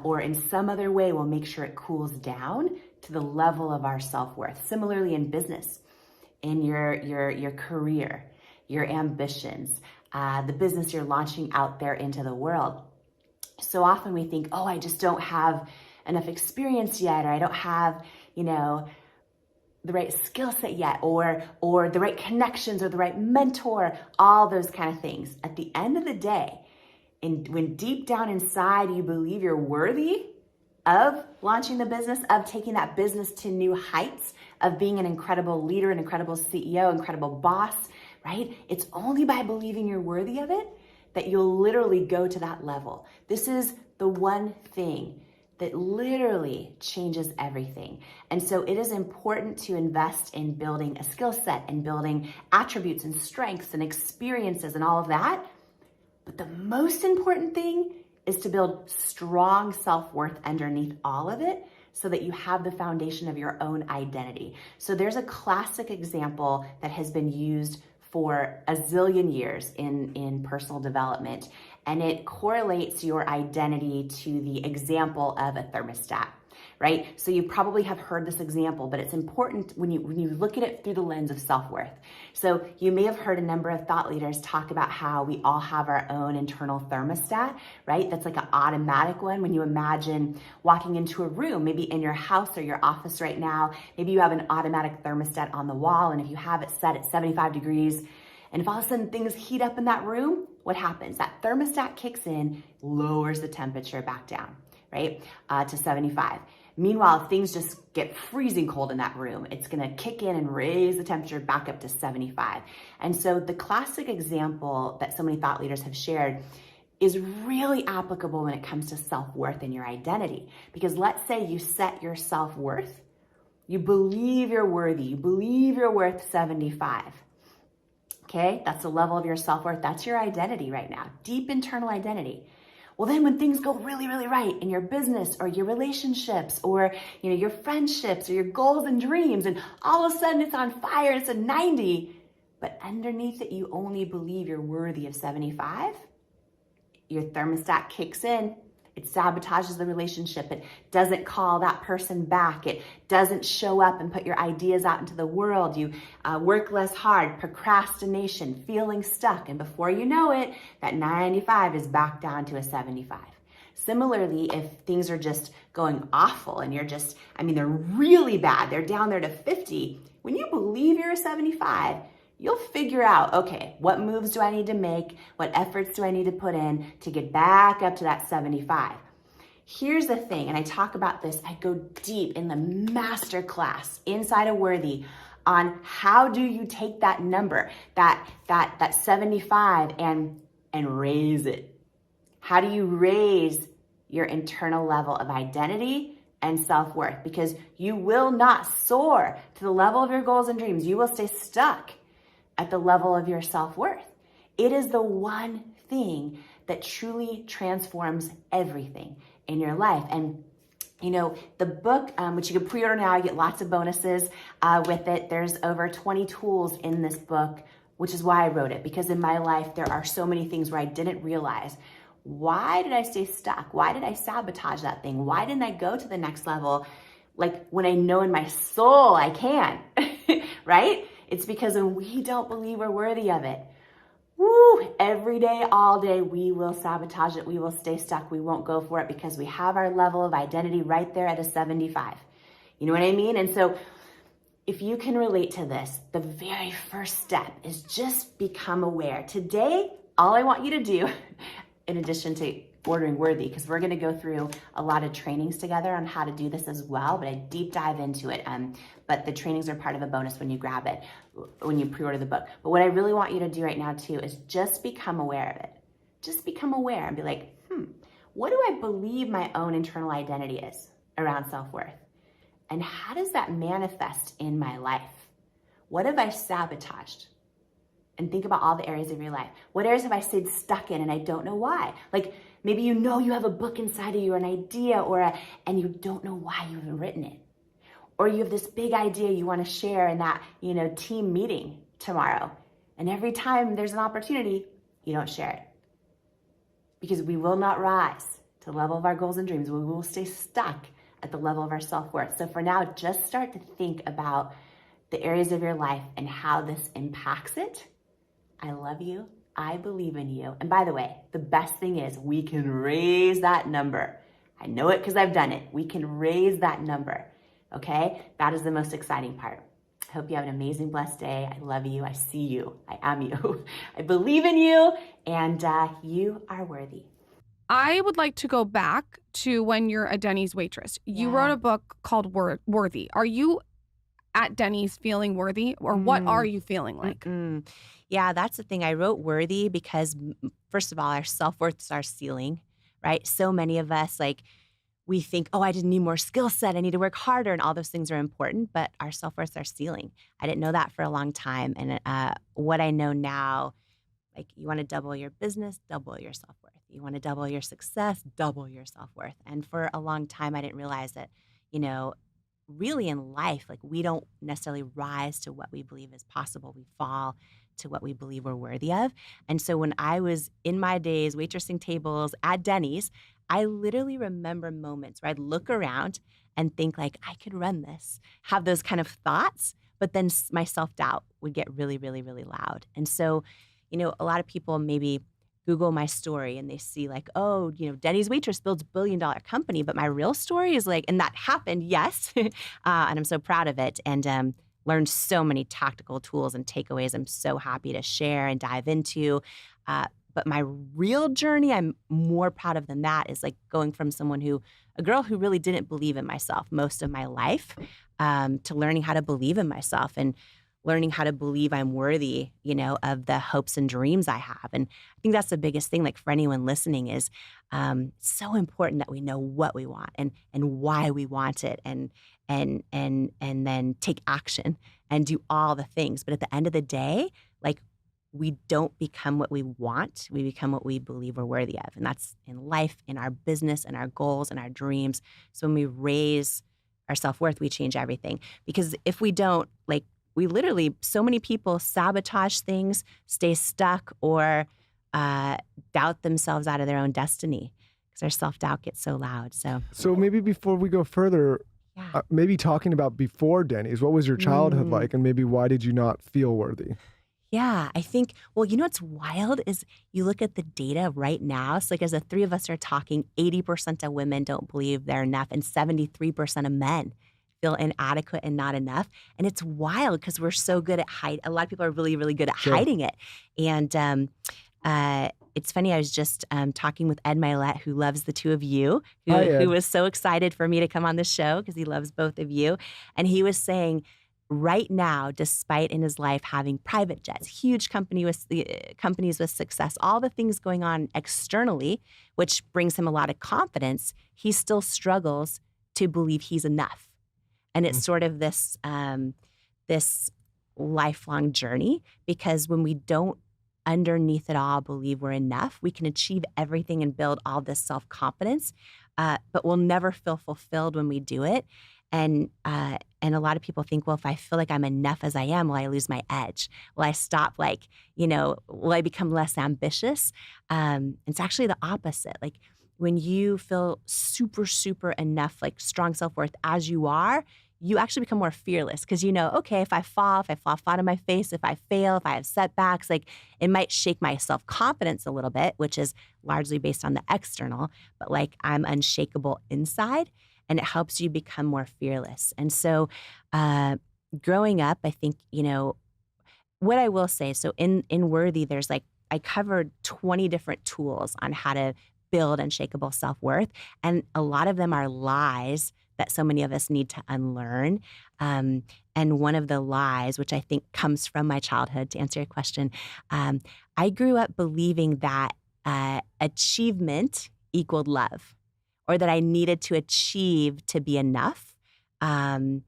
or in some other way, we'll make sure it cools down to the level of our self-worth. Similarly, in business, in your career, your ambitions, the business you're launching out there into the world. So often we think, oh, I just don't have enough experience yet, or I don't have, the right skill set yet, or the right connections, or the right mentor, all those kind of things. At the end of the day, when deep down inside you believe you're worthy of launching the business, of taking that business to new heights, of being an incredible leader, an incredible CEO, incredible boss, right? It's only by believing you're worthy of it that you'll literally go to that level. This is the one thing that literally changes everything. And so it is important to invest in building a skill set and building attributes and strengths and experiences and all of that. But the most important thing is to build strong self-worth underneath all of it so that you have the foundation of your own identity. So there's a classic example that has been used for a zillion years in personal development, and it correlates your identity to the example of a thermostat, right? So you probably have heard this example, but it's important when you look at it through the lens of self-worth. So you may have heard a number of thought leaders talk about how we all have our own internal thermostat, right? That's like an automatic one. When you imagine walking into a room, maybe in your house or your office right now, maybe you have an automatic thermostat on the wall, and if you have it set at 75 degrees, and if all of a sudden things heat up in that room, what happens? That thermostat kicks in, lowers the temperature back down, right, to 75. Meanwhile, if things just get freezing cold in that room, it's gonna kick in and raise the temperature back up to 75. And so the classic example that so many thought leaders have shared is really applicable when it comes to self-worth and your identity. Because let's say you set your self-worth, you believe you're worthy, you believe you're worth 75. Okay, that's the level of your self-worth. That's your identity right now, deep internal identity. Well, then when things go really, really right in your business or your relationships or your friendships or your goals and dreams, and all of a sudden it's on fire, it's a 90, but underneath it you only believe you're worthy of 75, your thermostat kicks in. It sabotages the relationship. It doesn't call that person back. It doesn't show up and put your ideas out into the world. You work less hard, procrastination, feeling stuck. And before you know it, that 95 is back down to a 75. Similarly, if things are just going awful and they're really bad, they're down there to 50, when you believe you're a 75, you'll figure out, okay, what moves do I need to make? What efforts do I need to put in to get back up to that 75? Here's the thing, and I talk about this, I go deep in the master class inside of Worthy on how do you take that number, that 75 and raise it. How do you raise your internal level of identity and self-worth? Because you will not soar to the level of your goals and dreams. You will stay stuck at the level of your self-worth. It is the one thing that truly transforms everything in your life. And the book, which you can pre-order now, you get lots of bonuses with it. There's over 20 tools in this book, which is why I wrote it, because in my life, there are so many things where I didn't realize, why did I stay stuck? Why did I sabotage that thing? Why didn't I go to the next level? Like when I know in my soul I can, right? It's because when we don't believe we're worthy of it, every day, all day, we will sabotage it. We will stay stuck. We won't go for it because we have our level of identity right there at a 75. You know what I mean? And so if you can relate to this, the very first step is just become aware. Today, all I want you to do, in addition to ordering Worthy, because we're going to go through a lot of trainings together on how to do this as well, but I deep dive into it. But the trainings are part of a bonus when you grab it, when you pre-order the book. But what I really want you to do right now too is just become aware of it. Just become aware and be like, what do I believe my own internal identity is around self-worth? And how does that manifest in my life? What have I sabotaged? And think about all the areas of your life. What areas have I stayed stuck in and I don't know why? Like maybe you have a book inside of you or an idea and you don't know why you haven't written it. Or you have this big idea you want to share in that, team meeting tomorrow. And every time there's an opportunity, you don't share it. Because we will not rise to the level of our goals and dreams. We will stay stuck at the level of our self-worth. So for now, just start to think about the areas of your life and how this impacts it. I love you. I believe in you. And by the way, the best thing is we can raise that number. I know it because I've done it. We can raise that number. Okay? That is the most exciting part. I hope you have an amazing, blessed day. I love you. I see you. I am you. I believe in you, and you are worthy. I would like to go back to when you're a Denny's waitress. You wrote a book called Worthy. Are you at Denny's feeling worthy, or what are you feeling like? Yeah, that's the thing. I wrote Worthy because, first of all, our self-worth is our ceiling, right? So many of us, we think, I just need more skill set. I need to work harder, and all those things are important, but our self-worth is our ceiling. I didn't know that for a long time, and what I know now, you want to double your business, double your self-worth. You want to double your success, double your self-worth. And for a long time, I didn't realize that, you know, really in life, like we don't necessarily rise to what we believe is possible. We fall to what we believe we're worthy of. And so when I was in my days waitressing tables at Denny's, I literally remember moments where I'd look around and think like, I could run this, have those kind of thoughts, but then my self-doubt would get really, really, really loud. And so, you know, a lot of people maybe Google my story and they see like, oh, you know, Denny's waitress builds $1 billion company. But my real story is like, and that happened, yes. And I'm so proud of it. And learned so many tactical tools and takeaways I'm so happy to share and dive into. But my real journey, I'm more proud of than that, is like going from a girl who really didn't believe in myself most of my life, to learning how to believe in myself and learning how to believe I'm worthy, you know, of the hopes and dreams I have. And I think that's the biggest thing, like for anyone listening, is so important that we know what we want and why we want it, and then take action and do all the things. But at the end of the day, like, we don't become what we want. We become what we believe we're worthy of. And that's in life, in our business, and our goals, and our dreams. So when we raise our self-worth, we change everything. Because if we don't, like, we literally, so many people sabotage things, stay stuck, or doubt themselves out of their own destiny because their self-doubt gets so loud. So maybe before we go further, maybe talking about before Denny's, what was your childhood like, and maybe why did you not feel worthy? Yeah, I think, well, you know what's wild is you look at the data right now. So like as the three of us are talking, 80% of women don't believe they're enough, and 73% of men feel inadequate and not enough. And it's wild because we're so good at hiding. A lot of people are really, really good at hiding it. And it's funny, I was just talking with Ed Milet, who loves the two of you, who was so excited for me to come on the show because he loves both of you. And he was saying, right now, despite in his life having private jets, huge companies with success, all the things going on externally, which brings him a lot of confidence, he still struggles to believe he's enough. And it's sort of this lifelong journey, because when we don't underneath it all believe we're enough, we can achieve everything and build all this self-confidence, but we'll never feel fulfilled when we do it. And a lot of people think, well, if I feel like I'm enough as I am, will I lose my edge? Will I stop, like, you know, will I become less ambitious? It's actually the opposite. Like, when you feel super, super enough, like strong self-worth as you are, you actually become more fearless, because you know, okay, if I fall flat on my face, if I fail, if I have setbacks, like, it might shake my self-confidence a little bit, which is largely based on the external, but like, I'm unshakable inside. And it helps you become more fearless. And so growing up, I think, you know, what I will say, so in Worthy, there's like, I covered 20 different tools on how to build unshakable self-worth. And a lot of them are lies that so many of us need to unlearn. And one of the lies, which I think comes from my childhood, to answer your question, I grew up believing that achievement equaled love, or that I needed to achieve to be enough, and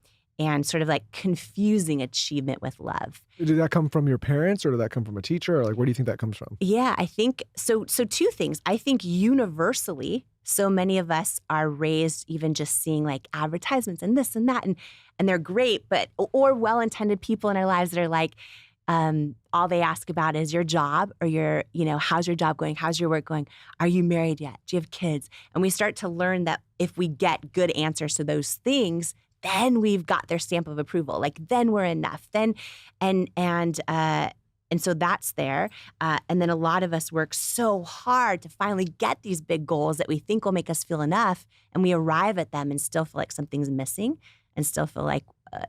sort of like confusing achievement with love. Did that come from your parents, or did that come from a teacher, or like, where do you think that comes from? Yeah, I think so. So two things. I think universally, so many of us are raised even just seeing like advertisements and this and that, and they're great, but, or well-intended people in our lives that are like, all they ask about is your job, or your, you know, how's your job going? How's your work going? Are you married yet? Do you have kids? And we start to learn that if we get good answers to those things, then we've got their stamp of approval. Like, then we're enough. Then, and so that's there. And then a lot of us work so hard to finally get these big goals that we think will make us feel enough. And we arrive at them and still feel like something's missing, and still feel like,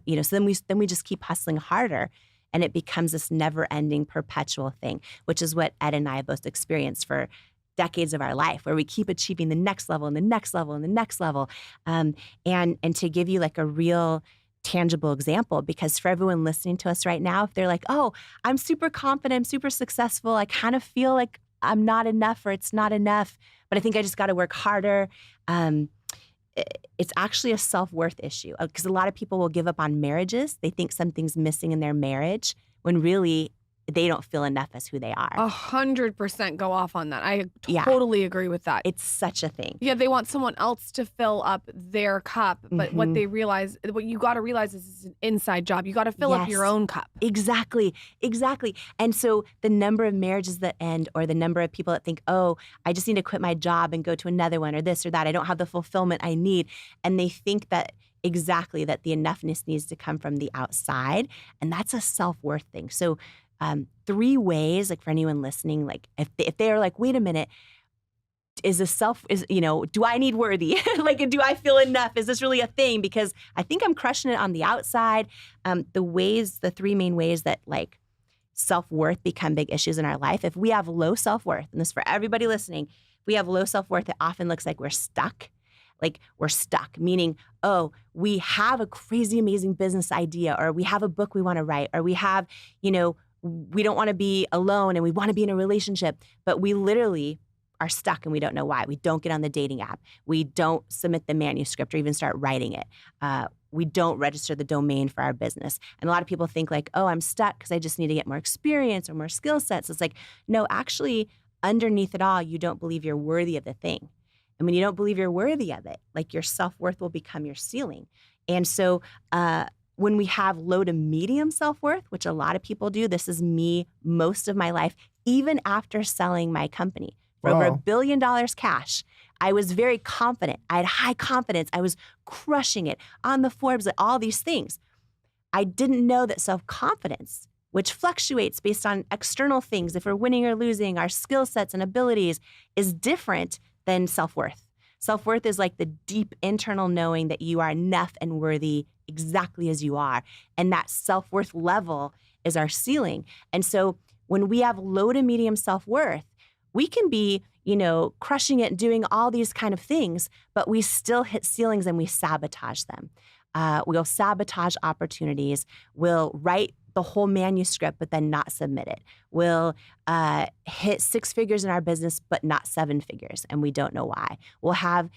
you know, so then we just keep hustling harder. And it becomes this never-ending, perpetual thing, which is what Ed and I have both experienced for decades of our life, where we keep achieving the next level and the next level and the next level. And to give you like a real tangible example, because for everyone listening to us right now, if they're like, oh, I'm super confident, I'm super successful, I kind of feel like I'm not enough, or it's not enough, but I think I just got to work harder. It's actually a self-worth issue, because a lot of people will give up on marriages. They think something's missing in their marriage, when really they don't feel enough as who they are. 100% go off on that. I Yeah. totally agree with that. It's such a thing. Yeah, they want someone else to fill up their cup, but what you got to realize is it's an inside job. You got to fill up your own cup. Exactly. And so the number of marriages that end, or the number of people that think, oh, I just need to quit my job and go to another one, or this or that, I don't have the fulfillment I need. And they think that the enoughness needs to come from the outside. And that's a self-worth thing. So 3 ways, like for anyone listening, like if they are like, wait a minute, do I need worthy? Like, do I feel enough? Is this really a thing? Because I think I'm crushing it on the outside. The 3 main ways that like self-worth become big issues in our life. If we have low self-worth, and this is for everybody listening, if we have low self-worth, it often looks like we're stuck. Like we're stuck, meaning, oh, we have a crazy, amazing business idea, or we have a book we want to write, or we have, we don't want to be alone and we want to be in a relationship, but we literally are stuck and we don't know why. We don't get on the dating app. We don't submit the manuscript or even start writing it. We don't register the domain for our business. And a lot of people think like, oh, I'm stuck because I just need to get more experience or more skill sets. It's like, no, actually, underneath it all, you don't believe you're worthy of the thing. And when you don't believe you're worthy of it, like your self-worth will become your ceiling. And so when we have low to medium self-worth, which a lot of people do, this is me most of my life, even after selling my company for over $1 billion cash, I was very confident. I had high confidence. I was crushing it on the Forbes, all these things. I didn't know that self-confidence, which fluctuates based on external things, if we're winning or losing, our skill sets and abilities, is different than self-worth. Self-worth is like the deep internal knowing that you are enough and worthy exactly as you are. And that self-worth level is our ceiling. And so when we have low to medium self-worth, we can be, crushing it, doing all these kind of things, but we still hit ceilings and we sabotage them. We'll sabotage opportunities. We'll write the whole manuscript, but then not submit it. We'll hit 6 figures in our business, but not 7 figures, and we don't know why. We'll have,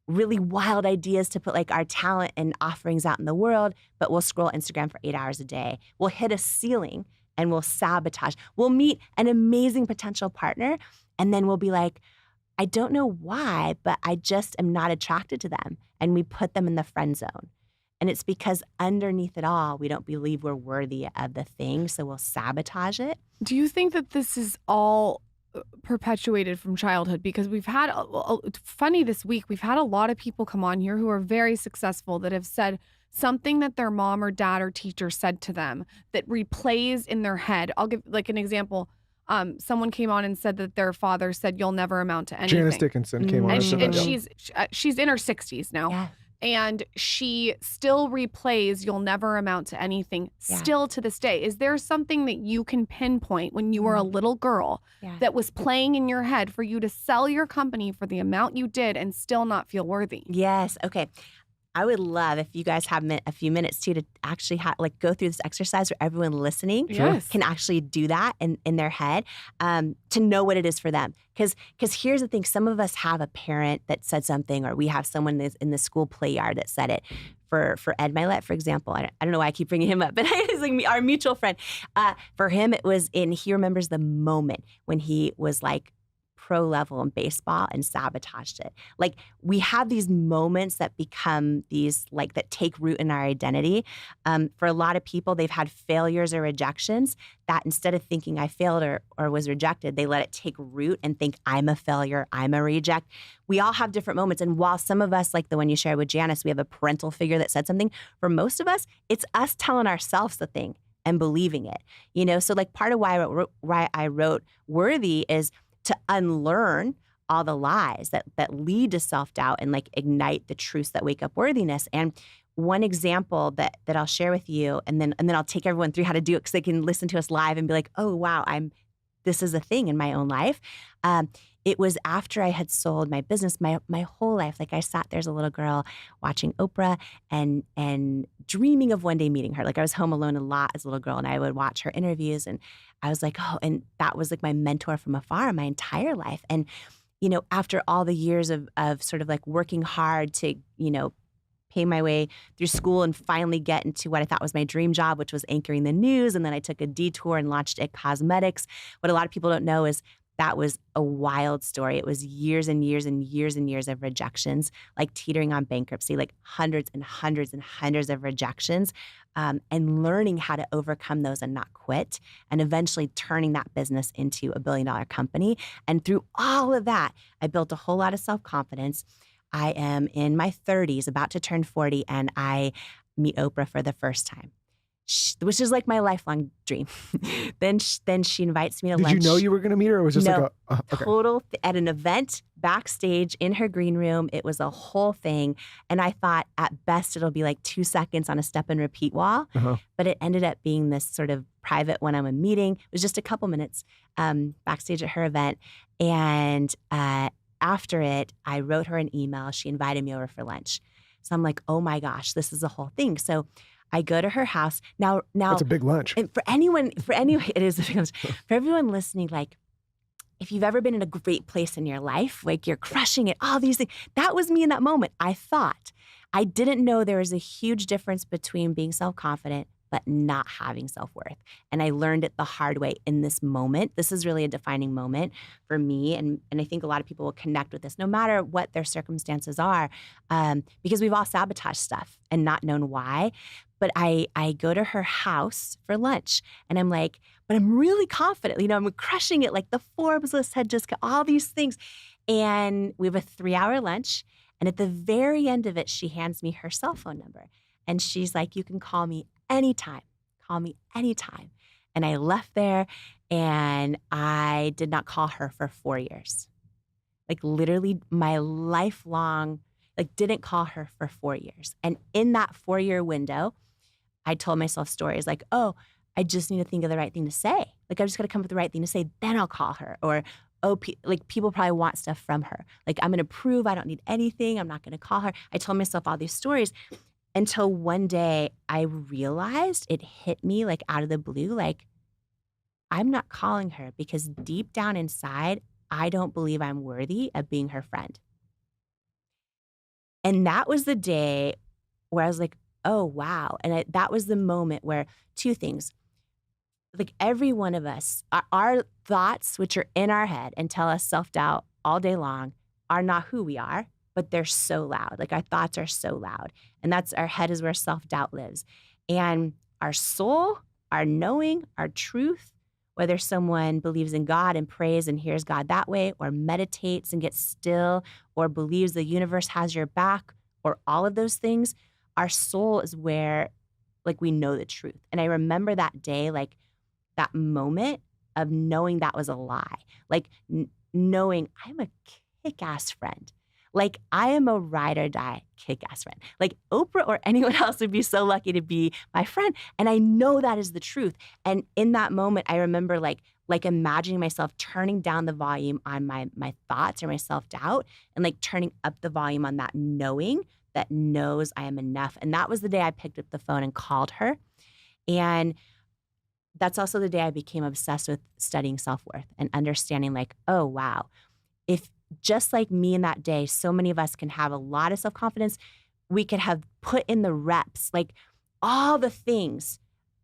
really wild ideas to put like our talent and offerings out in the world, but we'll scroll Instagram for 8 hours a day. We'll hit a ceiling and we'll sabotage. We'll meet an amazing potential partner, and then we'll be like, I don't know why, but I just am not attracted to them. And we put them in the friend zone. And it's because underneath it all, we don't believe we're worthy of the thing, so we'll sabotage it. Do you think that this is all perpetuated from childhood? Because we've had, funny this week, we've had a lot of people come on here who are very successful that have said something that their mom or dad or teacher said to them that replays in their head. I'll give like an example. Someone came on and said that their father said, "You'll never amount to anything." Janice Dickinson came on and, said and that. she's in her 60s now. Yeah. And she still replays, "You'll never amount to anything," still to this day. Is there something that you can pinpoint when you were a little girl that was playing in your head for you to sell your company for the amount you did and still not feel worthy? Yes. Okay. I would love if you guys have a few minutes too to actually go through this exercise where everyone listening can actually do that in their head to know what it is for them. Because here's the thing, some of us have a parent that said something, or we have someone in the school play yard that said it. For Ed Milet, for example, I don't know why I keep bringing him up, but it's like our mutual friend. For him, it was he remembers the moment when he was like pro level in baseball and sabotaged it. Like we have these moments that become these that take root in our identity. For a lot of people, they've had failures or rejections that instead of thinking I failed or was rejected, they let it take root and think I'm a failure, I'm a reject. We all have different moments. And while some of us, like the one you shared with Janice, we have a parental figure that said something, for most of us, it's us telling ourselves the thing and believing it. So like part of why I wrote Worthy is to unlearn all the lies that lead to self-doubt and ignite the truths that wake up worthiness. And one example that I'll share with you, and then I'll take everyone through how to do it because they can listen to us live and be like, oh wow, this is a thing in my own life. It was after I had sold my business, my whole life. I sat there as a little girl watching Oprah and dreaming of one day meeting her. I was home alone a lot as a little girl, and I would watch her interviews, and I was like, oh, and that was my mentor from afar my entire life. And, after all the years of sort of working hard to, pay my way through school and finally get into what I thought was my dream job, which was anchoring the news. And then I took a detour and launched It Cosmetics. What a lot of people don't know is that was a wild story. It was years and years and years and years of rejections, like teetering on bankruptcy, like hundreds and hundreds and hundreds of rejections, and learning how to overcome those and not quit, and eventually turning that business into $1 billion company. And through all of that, I built a whole lot of self-confidence. I am in my 30s, about to turn 40, and I meet Oprah for the first time, which is like my lifelong dream. Then she invites me to lunch. Did you know you were going to meet her, or was it just like a okay. Total at an event backstage in her green room? It was a whole thing, and I thought at best it'll be like 2 seconds on a step and repeat wall, but it ended up being this sort of private one-on-one meeting. It was just a couple minutes backstage at her event, and after it, I wrote her an email. She invited me over for lunch. So I'm like, oh my gosh, this is a whole thing. So I go to her house. Now that's a big lunch. And for anyone, it is a big lunch. For everyone listening, like, if you've ever been in a great place in your life, like you're crushing it, all these things, that was me in that moment. I didn't know there was a huge difference between being self-confident but not having self-worth. And I learned it the hard way in this moment. This is really a defining moment for me. And I think a lot of people will connect with this no matter what their circumstances are, because we've all sabotaged stuff and not known why. But I go to her house for lunch and I'm like, but I'm really confident. You know, I'm crushing it. Like the Forbes list had just got all these things. And we have a 3-hour lunch. And at the very end of it, she hands me her cell phone number. And she's like, you can call me anytime. Call me anytime. And I left there and I did not call her for 4 years. Like literally my lifelong, like didn't call her for 4 years. And in that 4-year window, I told myself stories like, oh, I just need to think of the right thing to say. Like I just got to come up with the right thing to say, then I'll call her. Or, oh, like people probably want stuff from her. Like I'm going to prove I don't need anything. I'm not going to call her. I told myself all these stories. Until one day I realized, it hit me like out of the blue, like I'm not calling her because deep down inside, I don't believe I'm worthy of being her friend. And that was the day where I was like, oh, wow. And that was the moment where two things, like every one of us, our thoughts, which are in our head and tell us self-doubt all day long, are not who we are. But they're so loud. Like our thoughts are so loud. And that's our head is where self-doubt lives. And our soul, our knowing, our truth, whether someone believes in God and prays and hears God that way, or meditates and gets still, or believes the universe has your back, or all of those things, our soul is where like we know the truth. And I remember that day, like that moment of knowing that was a lie. Like knowing I'm a kick-ass friend. Like I am a ride or die kick-ass friend. Like Oprah or anyone else would be so lucky to be my friend. And I know that is the truth. And in that moment, I remember like imagining myself turning down the volume on my thoughts or my self-doubt and like turning up the volume on that knowing that knows I am enough. And that was the day I picked up the phone and called her. And that's also the day I became obsessed with studying self-worth and understanding like, oh, wow, if just like me in that day, so many of us can have a lot of self-confidence. We could have put in the reps, like all the things.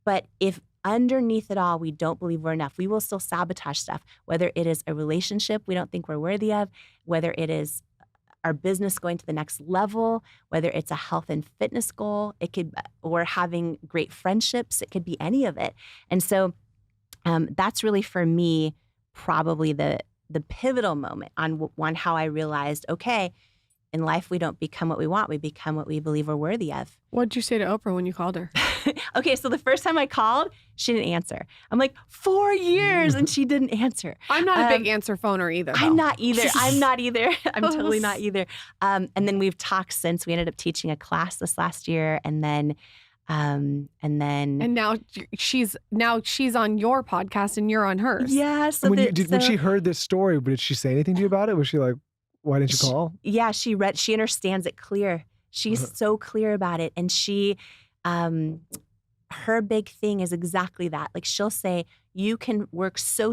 But if underneath it all, we don't believe we're enough, we will still sabotage stuff, whether it is a relationship we don't think we're worthy of, whether it is our business going to the next level, whether it's a health and fitness goal, it could, or having great friendships, it could be any of it. And so that's really for me, probably the pivotal moment on how I realized, okay, in life, we don't become what we want. We become what we believe we're worthy of. What did you say to Oprah when you called her? Okay, so the first time I called, she didn't answer. I'm like, 4 years, and she didn't answer. I'm not a big answer phoner either. I'm not either. I'm totally not either. And then we've talked since. We ended up teaching a class this last year, and now she's on your podcast and you're on hers. Yeah. So when she heard this story, did she say anything to you about it? Was she like, why didn't you call? She understands it clear. She's so clear about it. And she, her big thing is exactly that. Like she'll say, you can work so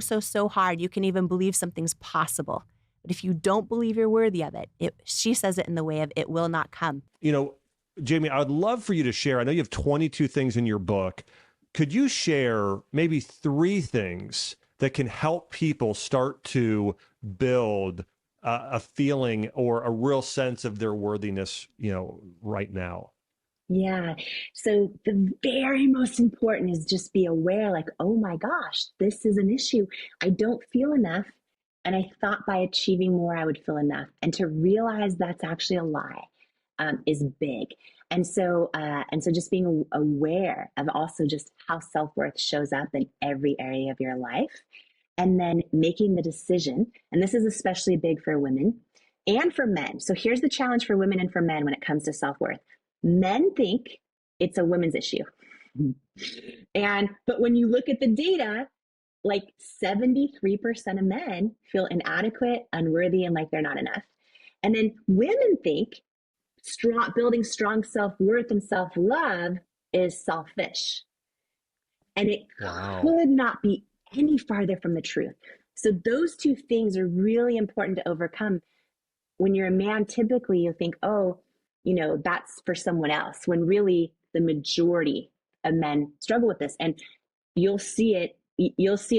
hard. You can even believe something's possible. But if you don't believe you're worthy of it, she says it in the way of it will not come. You know, Jamie, I would love for you to share. I know you have 22 things in your book. Could you share maybe 3 things that can help people start to build a feeling or a real sense of their worthiness, right now? Yeah. So the very most important is just be aware, like, oh my gosh, this is an issue. I don't feel enough. And I thought by achieving more, I would feel enough. And to realize that's actually a lie is big. And so just being aware of also just how self-worth shows up in every area of your life. And then making the decision, and this is especially big for women and for men. So here's the challenge for women and for men when it comes to self-worth. Men think it's a women's issue. But when you look at the data, like 73% of men feel inadequate, unworthy, and like they're not enough. And then women think building strong self-worth and self-love is selfish. And it could not be any farther from the truth. So those 2 things are really important to overcome. When you're a man, typically you think, oh, that's for someone else, when really the majority of men struggle with this. And you'll see it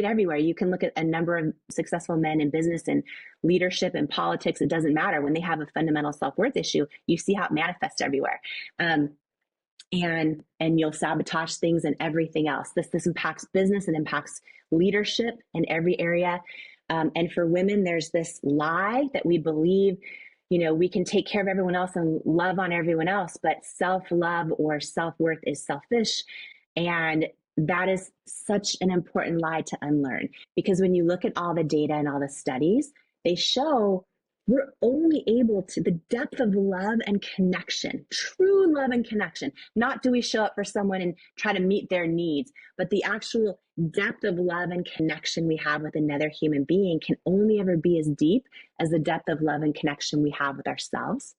everywhere. You can look at a number of successful men in business and leadership and politics. It doesn't matter. When they have a fundamental self-worth issue, you see how it manifests everywhere. And you'll sabotage things and everything else. This impacts business and impacts leadership in every area. And for women, there's this lie that we believe, we can take care of everyone else and love on everyone else, but self-love or self-worth is selfish. And that is such an important lie to unlearn, because when you look at all the data and all the studies, they show we're only able to, the depth of love and connection, true love and connection, not do we show up for someone and try to meet their needs, but the actual depth of love and connection we have with another human being can only ever be as deep as the depth of love and connection we have with ourselves.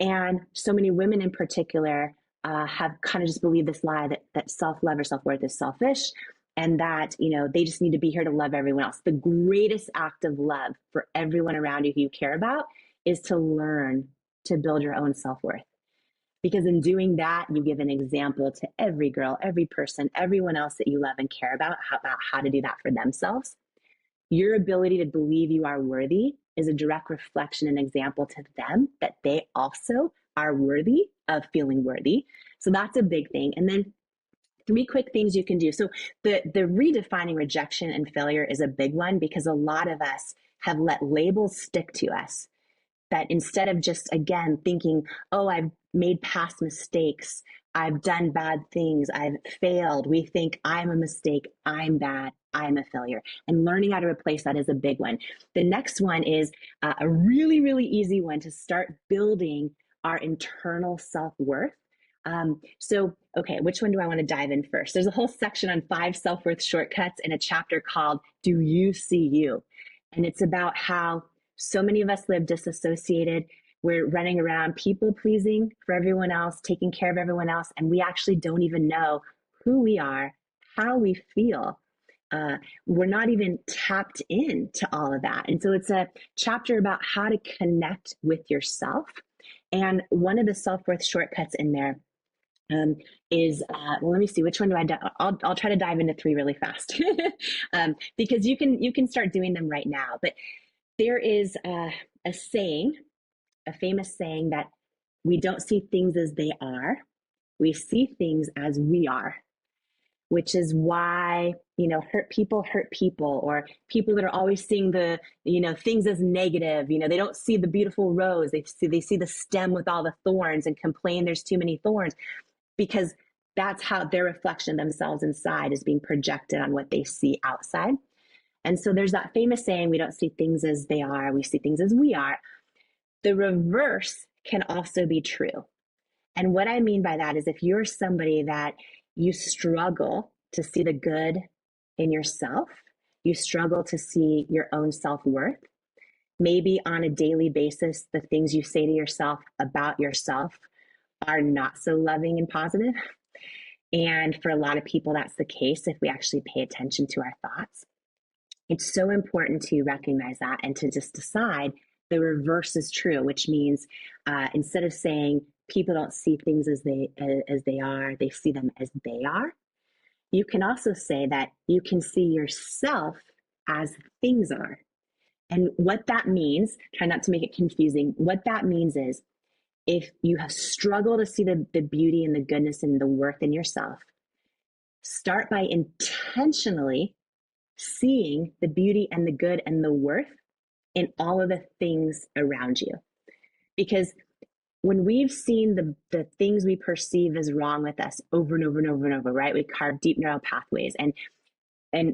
And so many women in particular have kind of just believed this lie that self-love or self-worth is selfish, and that, they just need to be here to love everyone else. The greatest act of love for everyone around you who you care about is to learn to build your own self-worth. Because in doing that, you give an example to every girl, every person, everyone else that you love and care about how to do that for themselves. Your ability to believe you are worthy is a direct reflection and example to them that they also are worthy of feeling worthy. So that's a big thing. And then 3 quick things you can do. So the redefining rejection and failure is a big one, because a lot of us have let labels stick to us, that instead of just, again, thinking, oh, I've made past mistakes, I've done bad things, I've failed, we think I'm a mistake, I'm bad, I'm a failure. And learning how to replace that is a big one. The next one is a really, really easy one to start building our internal self-worth. Okay, which one do I want to dive in first? There's a whole section on 5 self-worth shortcuts in a chapter called Do You See You? And it's about how so many of us live disassociated. We're running around people pleasing for everyone else, taking care of everyone else, and we actually don't even know who we are, how we feel. We're not even tapped into all of that. And so it's a chapter about how to connect with yourself. And one of the self-worth shortcuts in there is, well, let me see, which one do I'll try to dive into 3 really fast because you can start doing them right now. But there is a famous saying that we don't see things as they are, we see things as we are, which is why, hurt people, or people that are always seeing the, things as negative, they don't see the beautiful rose, they see the stem with all the thorns and complain there's too many thorns, because that's how their reflection of themselves inside is being projected on what they see outside. And so there's that famous saying, we don't see things as they are, we see things as we are. The reverse can also be true. And what I mean by that is, if you're somebody that you struggle to see the good in yourself, you struggle to see your own self-worth, maybe on a daily basis, the things you say to yourself about yourself are not so loving and positive. And for a lot of people, that's the case if we actually pay attention to our thoughts. It's so important to recognize that and to just decide the reverse is true, which means instead of saying people don't see things as they are, they see them as they are. You can also say that you can see yourself as things are. And what that means, try not to make it confusing, what that means is if you have struggled to see the beauty and the goodness and the worth in yourself, start by intentionally seeing the beauty and the good and the worth in all of the things around you. Because when we've seen the things we perceive as wrong with us over and over and over and over, right? We carve deep neural pathways, and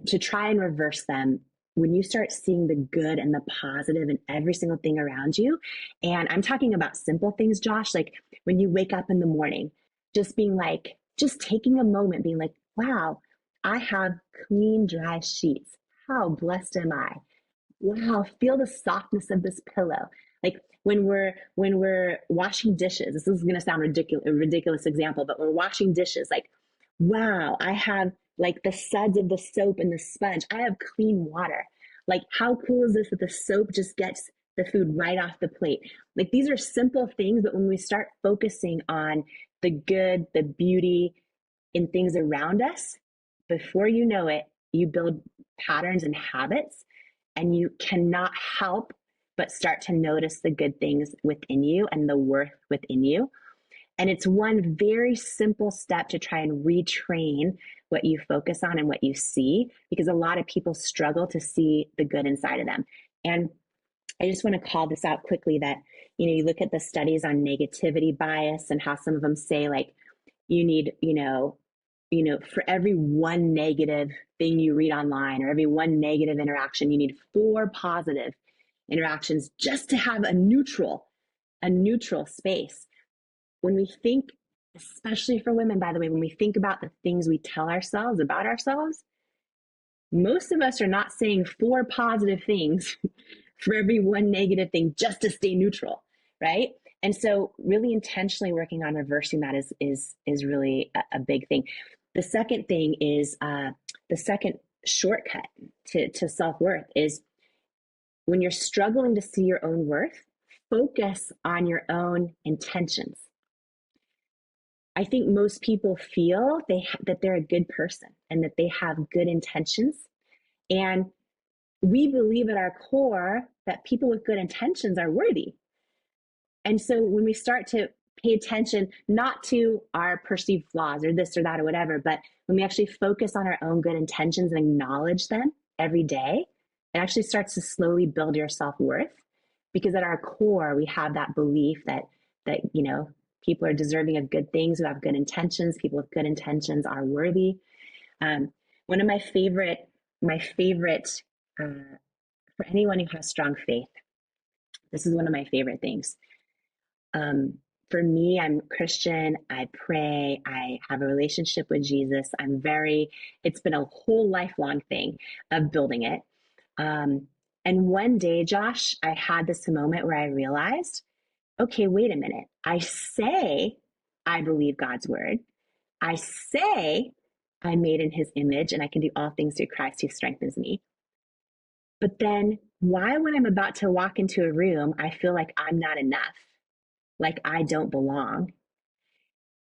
to try and reverse them, when you start seeing the good and the positive in every single thing around you, and I'm talking about simple things, Josh, like when you wake up in the morning, just taking a moment, being like, wow, I have clean, dry sheets. How blessed am I? Wow, feel the softness of this pillow. Like when we're washing dishes, this is going to sound a ridiculous example, but we're washing dishes, like, wow, I have like the suds of the soap and the sponge. I have clean water. Like, how cool is this that the soap just gets the food right off the plate? Like, these are simple things, but when we start focusing on the good, the beauty in things around us, before you know it, you build patterns and habits, and you cannot help but start to notice the good things within you and the worth within you. And it's one very simple step to try and retrain what you focus on and what you see, because a lot of people struggle to see the good inside of them. And I just want to call this out quickly that, you look at the studies on negativity bias and how some of them say, like, you need, for every one negative thing you read online or every one negative interaction, you need 4 positive interactions just to have a neutral space. When we think, especially for women, by the way, when we think about the things we tell ourselves about ourselves, most of us are not saying 4 positive things for every one negative thing just to stay neutral, right? And so really intentionally working on reversing that is really a big thing. The second thing is, the second shortcut to self-worth is when you're struggling to see your own worth, focus on your own intentions. I think most people feel that they're a good person and that they have good intentions. And we believe at our core that people with good intentions are worthy. And so when we start to pay attention, not to our perceived flaws or this or that or whatever, but when we actually focus on our own good intentions and acknowledge them every day, it actually starts to slowly build your self-worth, because at our core, we have that belief that people are deserving of good things, who have good intentions. People with good intentions are worthy. One of my favorite, for anyone who has strong faith, this is one of my favorite things. For me, I'm Christian. I pray. I have a relationship with Jesus. It's been a whole lifelong thing of building it. And one day, Josh, I had this moment where I realized, okay, wait a minute. I say I believe God's word. I say I'm made in his image and I can do all things through Christ who strengthens me. But then why, when I'm about to walk into a room, I feel like I'm not enough, like I don't belong?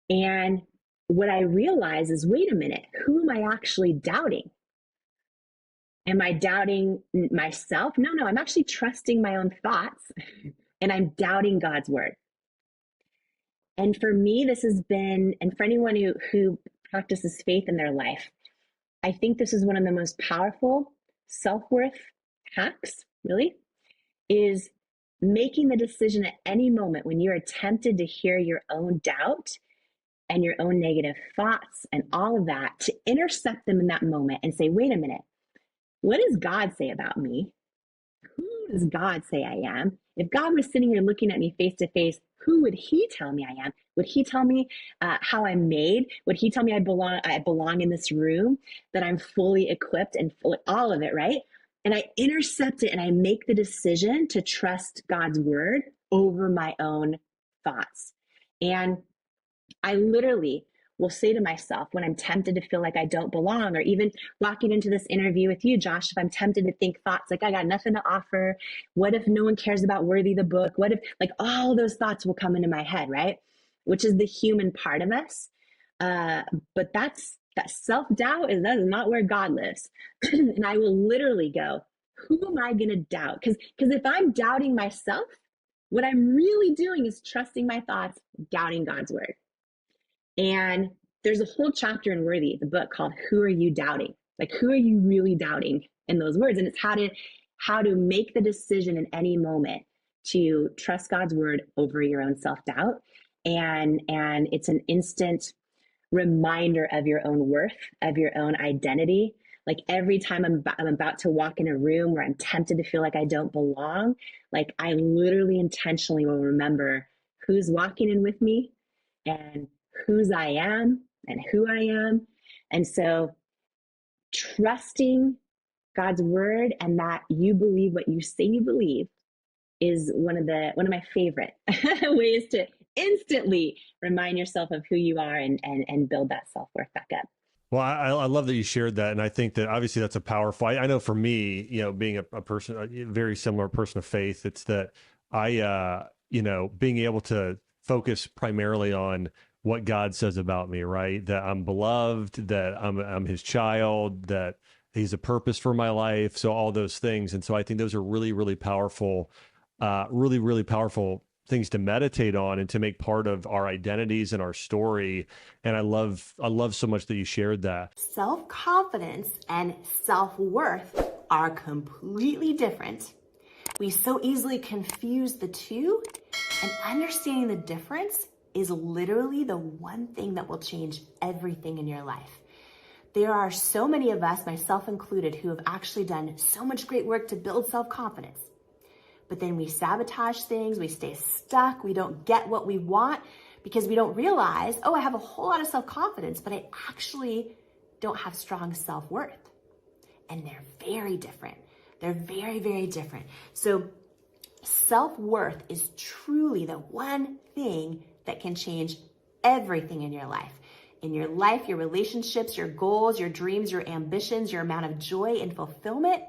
And what I realize is, wait a minute, who am I actually doubting? Am I doubting myself? No, I'm actually trusting my own thoughts and I'm doubting God's word. And for me, this has been, and for anyone who practices faith in their life, I think this is one of the most powerful self-worth hacks, really, is making the decision at any moment when you're tempted to hear your own doubt and your own negative thoughts and all of that, to intercept them in that moment and say, wait a minute, what does God say about me? Who does God say I am? If God was sitting here looking at me face to face, who would he tell me I am? Would he tell me how I'm made? Would he tell me I belong in this room, that I'm fully equipped and all of it, right? And I intercept it and I make the decision to trust God's word over my own thoughts. And I literally will say to myself when I'm tempted to feel like I don't belong, or even walking into this interview with you, Josh, if I'm tempted to think thoughts like I got nothing to offer, what if no one cares about Worthy the book? What if, like, all those thoughts will come into my head, right? which is the human part of us. But that self-doubt that is not where God lives. And I will literally go, who am I going to doubt? Because if I'm doubting myself, what I'm really doing is trusting my thoughts, doubting God's word. And there's a whole chapter in Worthy, the book, called Who Are You Doubting? Like, who are you really doubting in those words? And it's how to make the decision in any moment to trust God's word over your own self-doubt. And it's an instant reminder of your own worth, of your own identity. Like, every time I'm about to walk in a room where I'm tempted to feel like I don't belong, like, I literally intentionally will remember who's walking in with me and whose I am and who I am. And so trusting God's word and that you believe what you say you believe is one of my favorite ways to instantly remind yourself of who you are and build that self-worth back up. Well, I love that you shared that. And I think that obviously that's a powerful, I know for me, being a person, a very similar person of faith, it's that being able to focus primarily on what God says about me, right? That I'm beloved, that I'm his child, that he's a purpose for my life. So all those things. And so I think those are really, really powerful, really, really powerful things to meditate on and to make part of our identities and our story. And I love so much that you shared that. Self-confidence and self-worth are completely different. We so easily confuse the two, and understanding the difference is literally the one thing that will change everything in your life. There are so many of us, myself included, who have actually done so much great work to build self-confidence. But then we sabotage things, we stay stuck, we don't get what we want because we don't realize, I have a whole lot of self-confidence, but I actually don't have strong self-worth. And they're very different. They're very, very different. So self-worth is truly the one thing that can change everything in your life. In your life, your relationships, your goals, your dreams, your ambitions, your amount of joy and fulfillment.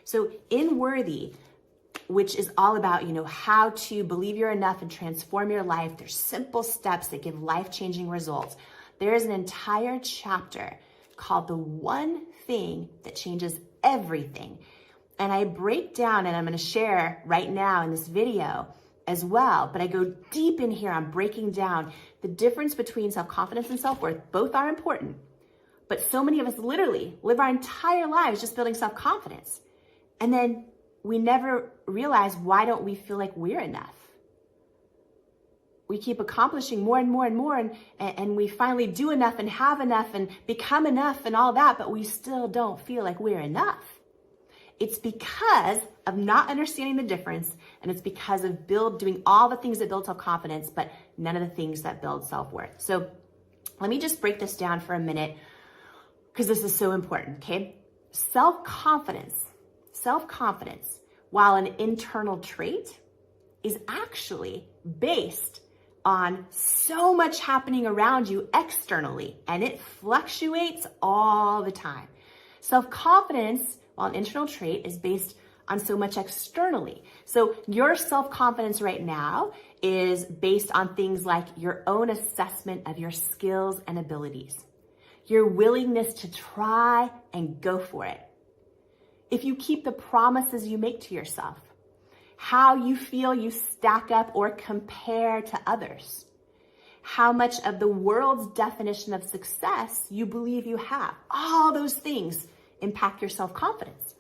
So in Worthy, which is all about, how to believe you're enough and transform your life, there's simple steps that give life-changing results. There is an entire chapter called The One Thing That Changes Everything. And I break down, and I'm going to share right now in this video as well, but I go deep in here on breaking down the difference between self-confidence and self-worth. Both are important, but so many of us literally live our entire lives just building self-confidence. And then we never realize, why don't we feel like we're enough? We keep accomplishing more and more and more, and we finally do enough and have enough and become enough and all that, but we still don't feel like we're enough. It's because of not understanding the difference, and it's because of doing all the things that build self-confidence, but none of the things that build self-worth. So let me just break this down for a minute, because this is so important, okay? Self-confidence, while an internal trait, is actually based on so much happening around you externally, and it fluctuates all the time. Self-confidence, while an internal trait, is based on so much externally. So your self-confidence right now is based on things like your own assessment of your skills and abilities, your willingness to try and go for it. If you keep the promises you make to yourself, how you feel you stack up or compare to others, how much of the world's definition of success you believe you have, all those things impact your self-confidence.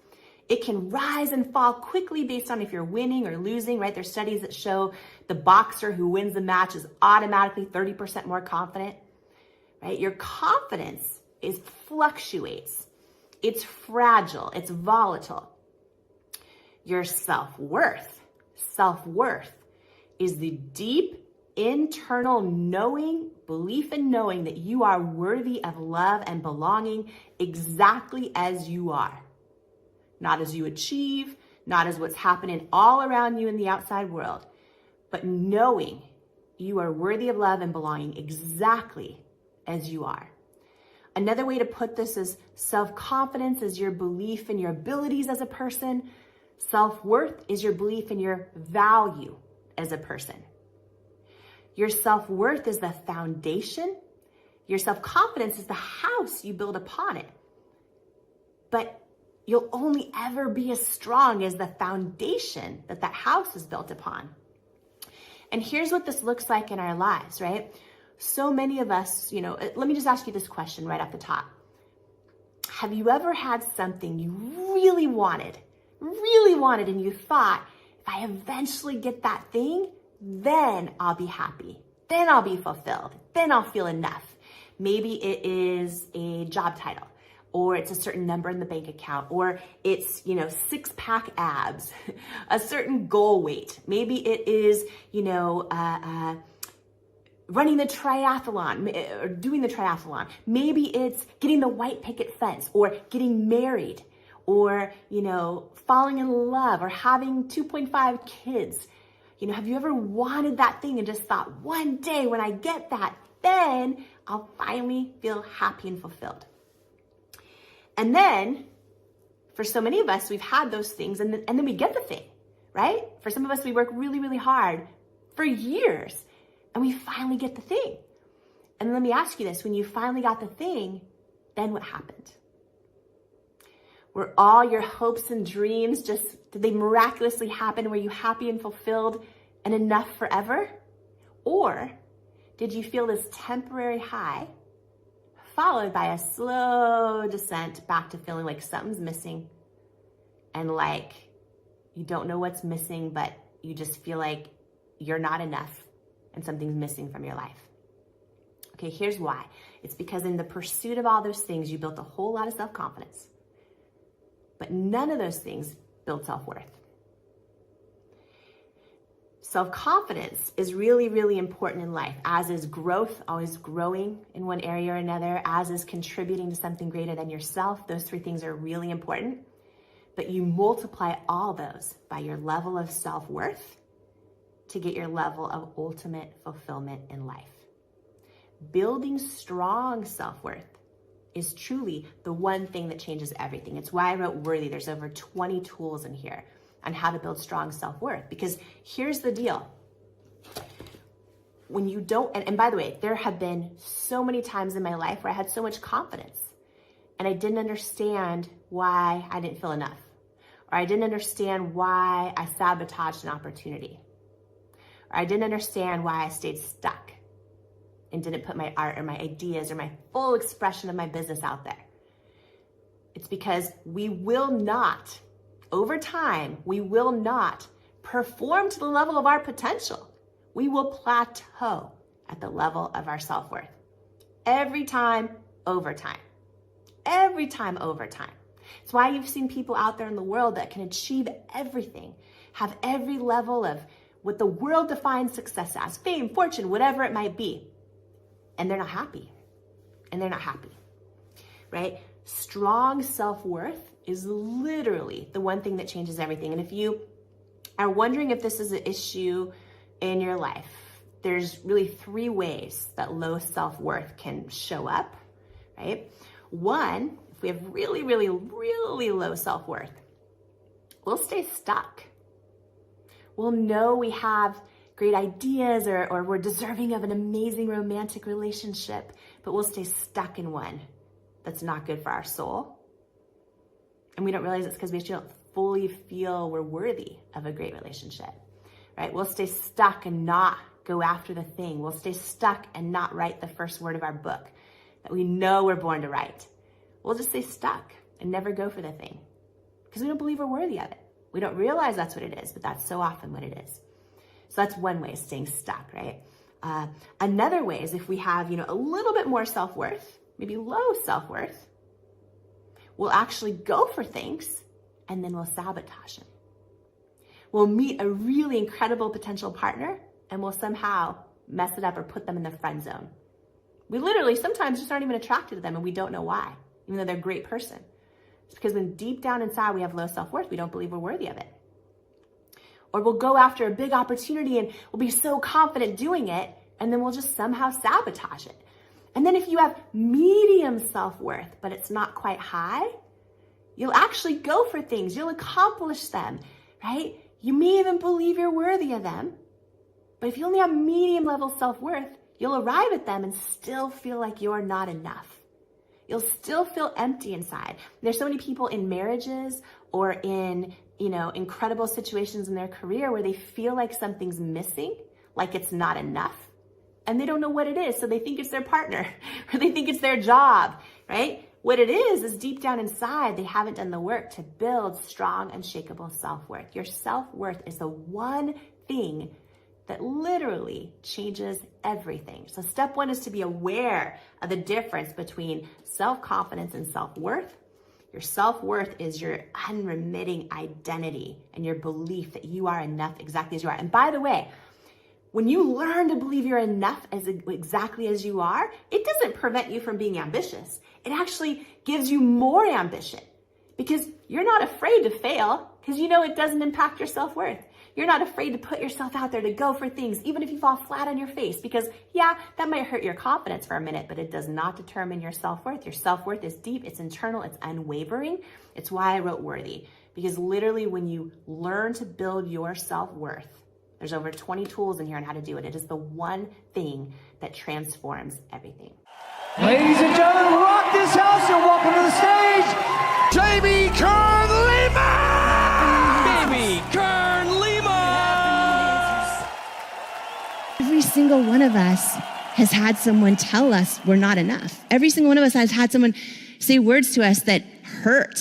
It can rise and fall quickly based on if you're winning or losing, right? There's studies that show the boxer who wins the match is automatically 30% more confident, right? Your confidence fluctuates. It's fragile. It's volatile. Your self-worth is the deep internal belief in knowing that you are worthy of love and belonging exactly as you are. Not as you achieve, not as what's happening all around you in the outside world, but knowing you are worthy of love and belonging exactly as you are. Another way to put this is self-confidence is your belief in your abilities as a person. Self-worth is your belief in your value as a person. Your self-worth is the foundation. Your self-confidence is the house you build upon it. But you'll only ever be as strong as the foundation that house is built upon. And here's what this looks like in our lives, right? So many of us, let me just ask you this question right off the top. Have you ever had something you really wanted, and you thought, if I eventually get that thing, then I'll be happy, then I'll be fulfilled, then I'll feel enough. Maybe it is a job title, or it's a certain number in the bank account, or it's, 6-pack abs, a certain goal weight. Maybe it is, running the triathlon or doing the triathlon. Maybe it's getting the white picket fence, or getting married, or, falling in love, or having 2.5 kids. Have you ever wanted that thing and just thought, one day when I get that, then I'll finally feel happy and fulfilled? And then, for so many of us, we've had those things, and then we get the thing, right? For some of us, we work really, really hard for years, and we finally get the thing. And let me ask you this, when you finally got the thing, then what happened? Were all your hopes and dreams did they miraculously happen? Were you happy and fulfilled and enough forever? Or did you feel this temporary high followed by a slow descent back to feeling like something's missing, and like you don't know what's missing, but you just feel like you're not enough and something's missing from your life? Okay, here's why. It's because in the pursuit of all those things, you built a whole lot of self-confidence, but none of those things build self-worth. Self-confidence is really, really important in life, as is growth, always growing in one area or another, as is contributing to something greater than yourself. Those three things are really important, but you multiply all those by your level of self-worth to get your level of ultimate fulfillment in life. Building strong self-worth is truly the one thing that changes everything. It's why I wrote Worthy. There's over 20 tools in here on how to build strong self-worth, because here's the deal. When you don't, and by the way, there have been so many times in my life where I had so much confidence and I didn't understand why I didn't feel enough, or I didn't understand why I sabotaged an opportunity, or I didn't understand why I stayed stuck and didn't put my art or my ideas or my full expression of my business out there. It's because we will not, over time, we will not perform to the level of our potential. We will plateau at the level of our self-worth. Every time, over time. Every time, over time. It's why you've seen people out there in the world that can achieve everything, have every level of what the world defines success as, fame, fortune, whatever it might be. And they're not happy. And they're not happy, right? Strong self-worth is literally the one thing that changes everything. And if you are wondering if this is an issue in your life, there's really 3 ways that low self-worth can show up, right? One, if we have really, really, really low self-worth, we'll stay stuck. We'll know we have great ideas or we're deserving of an amazing romantic relationship, but we'll stay stuck in one that's not good for our soul. And we don't realize it's because we don't fully feel we're worthy of a great relationship, right? We'll stay stuck and not go after the thing. We'll stay stuck and not write the first word of our book that we know we're born to write. We'll just stay stuck and never go for the thing because we don't believe we're worthy of it. We don't realize that's what it is, but that's so often what it is. So that's one way, staying stuck, right? Another way is if we have, a little bit more self-worth, maybe low self-worth, we'll actually go for things and then we'll sabotage them. We'll meet a really incredible potential partner and we'll somehow mess it up or put them in the friend zone. We literally sometimes just aren't even attracted to them and we don't know why, even though they're a great person. It's because when deep down inside we have low self-worth, we don't believe we're worthy of it. Or we'll go after a big opportunity and we'll be so confident doing it and then we'll just somehow sabotage it. And then if you have medium self-worth, but it's not quite high, you'll actually go for things. You'll accomplish them, right? You may even believe you're worthy of them, But if you only have medium level self-worth, you'll arrive at them and still feel like you're not enough. You'll still feel empty inside. There's so many people in marriages or in, incredible situations in their career where they feel like something's missing, like it's not enough. And they don't know what it is. So they think it's their partner or they think it's their job, right? What it is deep down inside, they haven't done the work to build strong, unshakable self-worth. Your self-worth is the one thing that literally changes everything. So step one is to be aware of the difference between self-confidence and self-worth. Your self-worth is your unremitting identity and your belief that you are enough exactly as you are. And by the way, when you learn to believe you're enough exactly as you are, it doesn't prevent you from being ambitious. It actually gives you more ambition because you're not afraid to fail because you know it doesn't impact your self-worth. You're not afraid to put yourself out there, to go for things, even if you fall flat on your face, because yeah, that might hurt your confidence for a minute, but it does not determine your self-worth. Your self-worth is deep, it's internal, it's unwavering. It's why I wrote Worthy, because literally when you learn to build your self-worth, there's over 20 tools in here on how to do it. It is the one thing that transforms everything. Ladies and gentlemen, rock this house and welcome to the stage, Jamie Kern Lima! Jamie Kern Lima! Every single one of us has had someone tell us we're not enough. Every single one of us has had someone say words to us that hurt